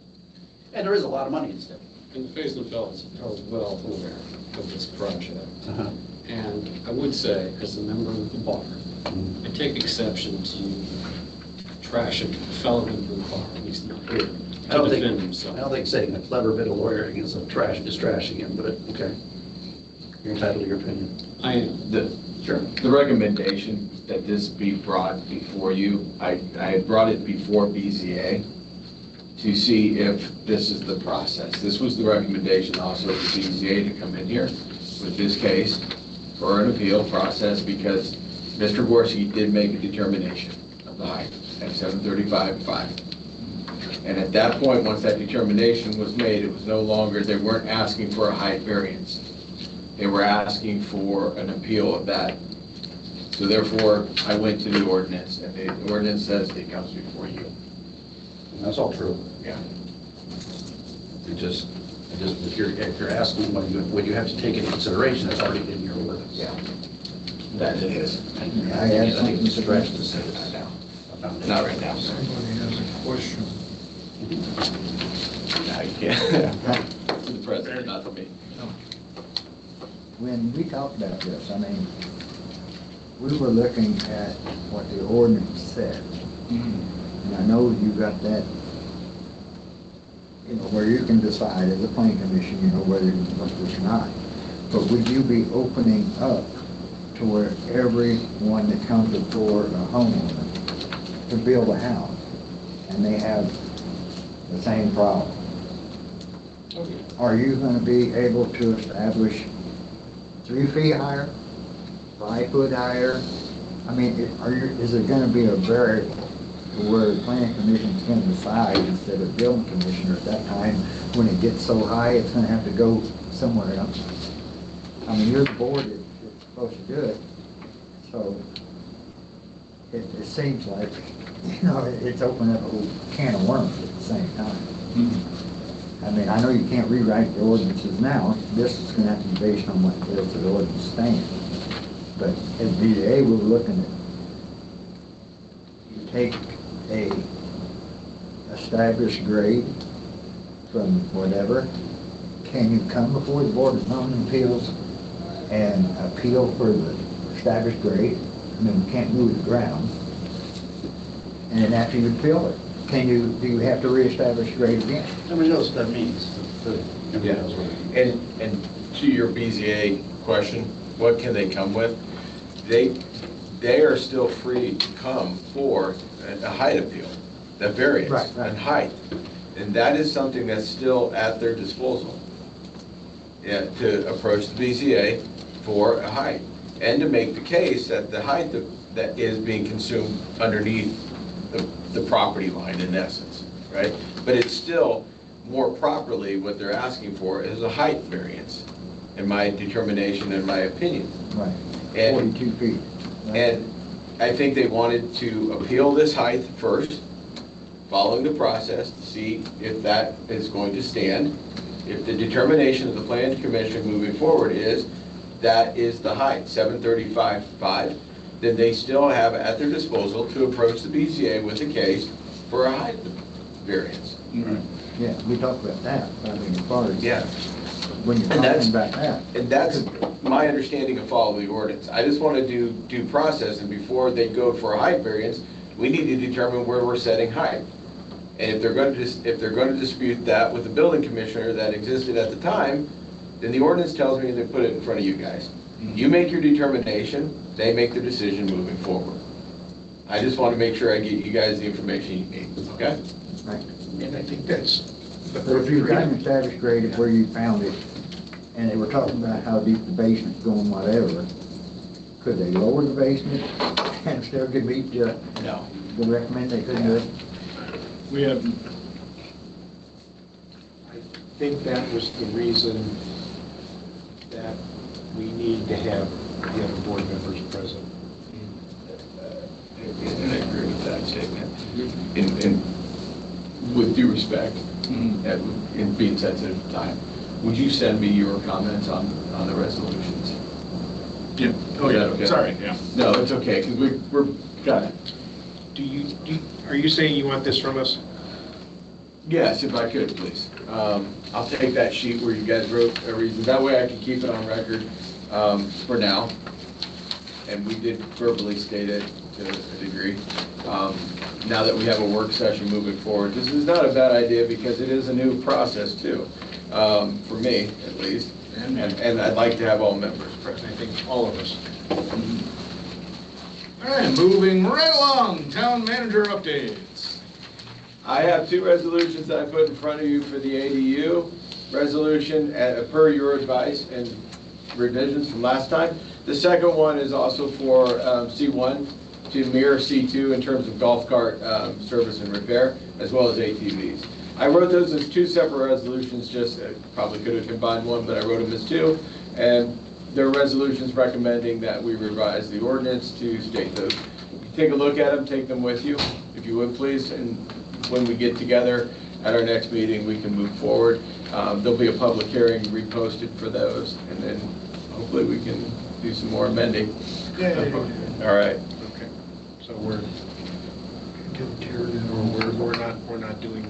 And there is a lot of money at stake. And the Fairchild Appeal is well aware of this project. And I would say, as a member of the bar, I take exception to trashing a fellow in the bar. He's not here to defend himself. I don't think saying a clever bit of lawyering is trashing him, but okay. You're entitled to your opinion. I am. Sure. The recommendation that this be brought before you, I had brought it before BZA to see if this is the process. This was the recommendation also of the BZA to come in here with this case for an appeal process because Mr. Gorski did make a determination of the height at 735.5. And at that point, once that determination was made, it was no longer, they weren't asking for a height variance. They were asking for an appeal of that. So therefore, I went to the ordinance, and the ordinance says it comes before you. And that's all true. Yeah. If you're asking what you have to take into consideration, that's already in your ordinance. Yeah. That it is. I have something to stretch to say Not that. now. Not right now. Somebody has a question. No, you can't. To the president, not to me. When we talked about this, I mean, we were looking at what the ordinance said. And I know you got that, you know, where you can decide as a planning commission, you know, whether you want this or not. But would you be opening up to where everyone that comes before a homeowner to build a house, and they have the same problem? Are you gonna be able to establish 3 feet higher, 5 foot higher? I mean, is it gonna be a variable where the planning commission's gonna decide instead of building commissioner at that time, when it gets so high, it's gonna have to go somewhere else? I mean, you're the board that's supposed to do it, so it seems like, you know, it's opening up a whole can of worms at the same time. I mean, I know you can't rewrite the ordinances now. This is gonna have to be based on what the ordinance stands. But as BDA, we're looking at, you take a established grade from whatever, can you come before the Board of Zoning Appeals and appeal for the established grade? I mean, you can't move the ground. And then after you appeal it, do you have to reestablish grade again? Nobody knows what that means. Yeah. And to your BZA question, what can they come with? They are still free to come for a height appeal, the variance and height. And that is something that's still at their disposal. Yeah, to approach the BZA for a height and to make the case that the height that is being consumed underneath the property line in essence, right? But it's still more properly what they're asking for is a height variance, in my determination and my opinion. Right, And 42 feet. Right. And I think they wanted to appeal this height first, following the process, to see if that is going to stand. If the determination of the Planning Commission moving forward is that is the height, 735.5, then they still have at their disposal to approach the BZA with a case for a height variance. Yeah, we talked about that, I mean, as far as, Yeah. when you're And talking about that. And that's my understanding of following the ordinance. I just want to do due process, and before they go for a height variance, we need to determine where we're setting height. And if they're going to dispute that with the building commissioner that existed at the time, then the ordinance tells me to put it in front of you guys. You make your determination, they make the decision moving forward. I just want to make sure I get you guys the information you need, okay? Right. And I think that's the But if you've got an established grade of where you found it, and they were talking about how deep the basement's going, whatever, could they lower the basement and still could meet the recommend they couldn't do it? We have, I think that was the reason that we need to have the other board members present. And I agree with that statement. And with due respect, in being sensitive to time, would you send me your comments on the resolutions? Yeah. Oh, Is that yeah, okay? sorry, yeah. No, it's okay, because we're got it. Are you saying you want this from us? Yes, if I could, please. I'll take that sheet where you guys wrote a reason. That way I can keep it on record for now. And we did verbally state it to a degree. Now that we have a work session moving forward, this is not a bad idea because it is a new process too, for me at least. And I'd like to have all members present. I think all of us. All right, moving right along, town manager updates. I have two resolutions that I put in front of you for the ADU. Resolution per your advice and revisions from last time. The second one is also for C1 to mirror C2 in terms of golf cart service and repair, as well as ATVs. I wrote those as two separate resolutions, just probably could have combined one, but I wrote them as two. And they're resolutions recommending that we revise the ordinance to state those. Take a look at them, take them with you, if you would please, and when we get together at our next meeting, we can move forward. There'll be a public hearing reposted for those, and then hopefully we can do some more amending. Yeah. All right. Okay. So we're not doing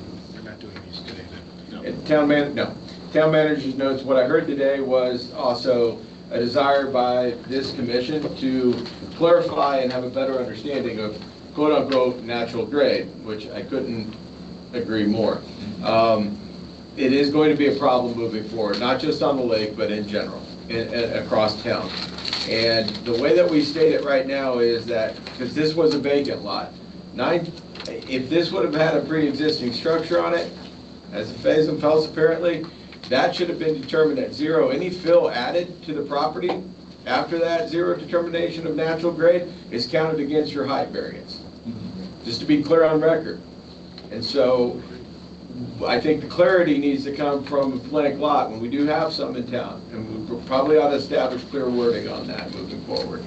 these today then? And Town manager's notes, what I heard today was also a desire by this commission to clarify and have a better understanding of quote-unquote natural grade, which I couldn't agree more. It is going to be a problem moving forward, not just on the lake, but in general, across town. And the way that we state it right now is that, because this was a vacant lot, if this would have had a pre-existing structure on it, as the phase and fells apparently, that should have been determined at zero. Any fill added to the property after that zero determination of natural grade is counted against your height variance. Just to be clear on record. And so I think the clarity needs to come from a blank lot when we do have some in town. And we probably ought to establish clear wording on that moving forward.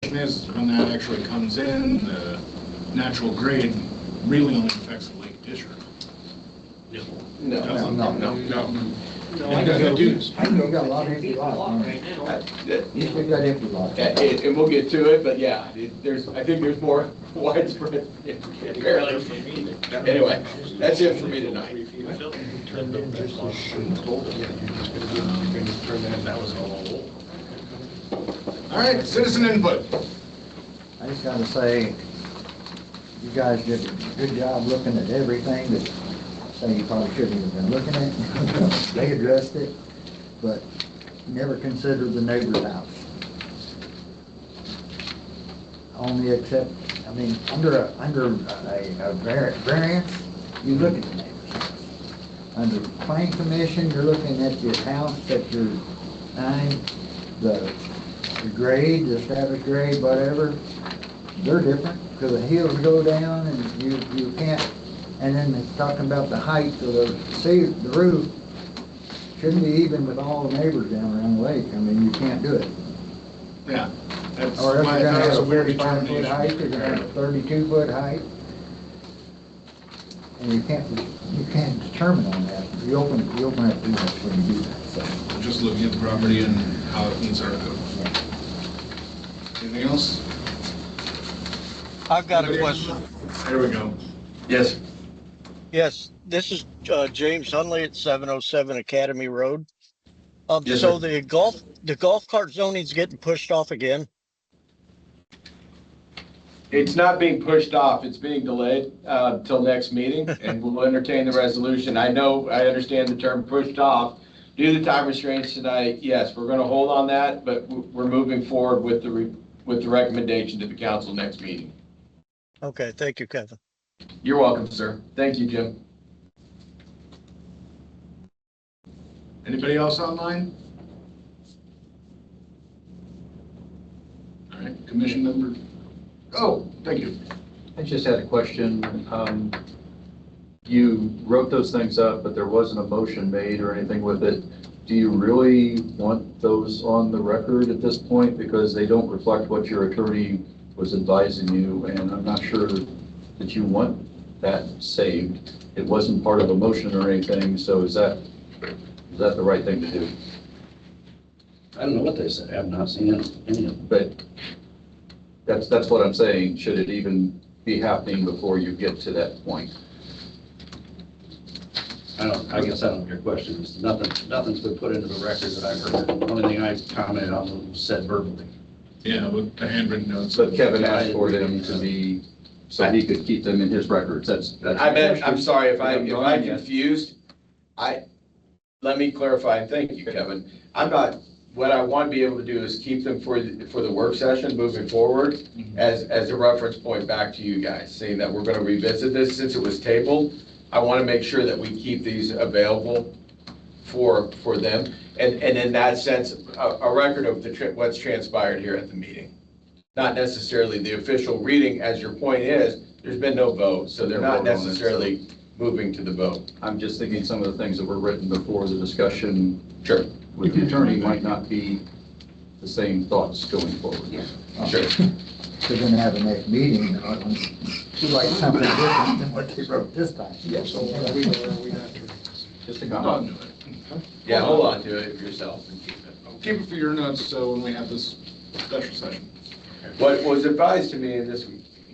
Is when that actually comes in, the natural grade really only affects the Lake District. No. I think we got a lot of empty lots. We got empty lots. And we'll get to it, but yeah, I think there's more widespread. Anyway, that's it for me tonight. All right, citizen input. I just gotta say, you guys did a good job looking at everything that say you probably shouldn't have been looking at. They addressed it, but never considered the neighbor's house. Only except, I mean, under a variance, you look at the neighbor's house. Under planning commission, you're looking at your house, at your the grade, the established grade, whatever. They're different, because the hills go down and you can't. And then it's talking about the height of the roof shouldn't be even with all the neighbors down around the lake. I mean, you can't do it. Yeah. That's Or if why you're I gonna thought it have was a a weird 45-foot height, you're gonna have a determination. 32-foot height. And you can't determine on that. You open up too much when you do that, so. Just looking at the property and how it meets our code. Anything else? I've got a Anybody question. else? There we go. Yes. Yes, this is James Hunley at 707 Academy Road. Yes, So sir. the golf cart zoning's getting pushed off again? It's not being pushed off, it's being delayed till next meeting, and we'll entertain the resolution. I understand the term pushed off. Due to time restraints tonight, yes, we're gonna hold on that, but we're moving forward with the recommendation to the council next meeting. Okay, thank you, Kevin. You're welcome, sir. Thank you, Jim. Anybody else online? All right, commission member. Oh, thank you. I just had a question. You wrote those things up, but there wasn't a motion made or anything with it. Do you really want those on the record at this point? Because they don't reflect what your attorney was advising you, and I'm not sure that you want that saved. It wasn't part of a motion or anything, so is that the right thing to do? I don't know what they said. I have not seen any of them. But that's what I'm saying. Should it even be happening before you get to that point? I guess I don't hear questions. Nothing's been put into the record that I've heard. The only thing I commented on was said verbally. Yeah, with the handwritten notes. But Kevin asked for them to be, so he could keep them in his records. That's. I'm sorry if I confused. let me clarify, and thank you, Kevin. I'm not, what I want to be able to do is keep them for the work session moving forward as a reference point back to you guys, saying that we're going to revisit this since it was tabled. I want to make sure that we keep these available for them. And in that sense, a record of what's transpired here at the meeting. Not necessarily the official reading, as your point is, there's been no vote, so they're not necessarily moving to the vote. I'm just thinking some of the things that were written before the discussion. Sure. With the attorney might not be the same thoughts going forward. Yeah. Sure. They're gonna have a next meeting, and I want to write something different than what they wrote this time. Yes. So are we not to? Just a Hold comment. on to it. Yeah, hold on to it yourself and keep it. Keep it for your notes, so when we have this special session. What was advised to me, and this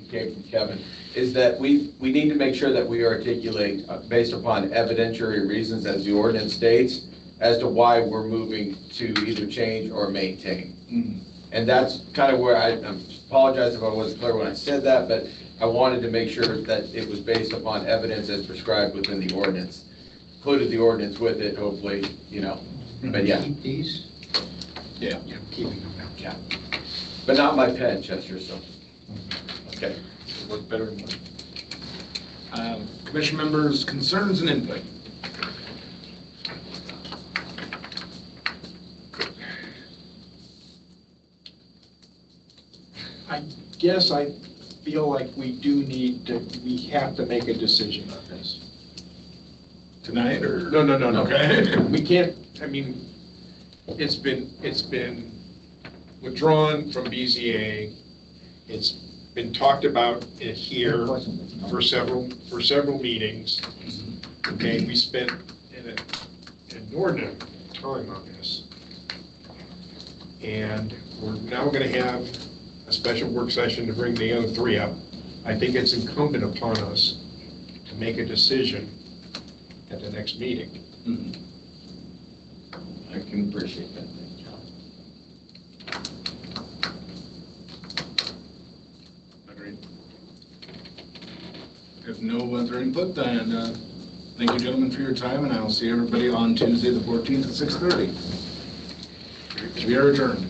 came from Kevin, is that we need to make sure that we articulate, based upon evidentiary reasons, as the ordinance states, as to why we're moving to either change or maintain. And that's kind of where I apologize if I wasn't clear when I said that, but I wanted to make sure that it was based upon evidence as prescribed within the ordinance. Included the ordinance with it, hopefully, but yeah. Keep these? Yeah. Keeping them. Yeah. But not my pen, Chester, so. Okay. Work better than mine. Commission members' concerns and input. I guess I feel like we have to make a decision on this. Tonight or? No. Okay. We can't, it's been withdrawn from BZA. It's been talked about here for several meetings. Okay, we spent an inordinate time on this. And we're now gonna have a special work session to bring the other three up. I think it's incumbent upon us to make a decision at the next meeting. I can appreciate that. Thank you. Agreed. If no other input, then thank you, gentlemen, for your time, and I will see everybody on Tuesday, the 14th at 6:30. We are adjourned.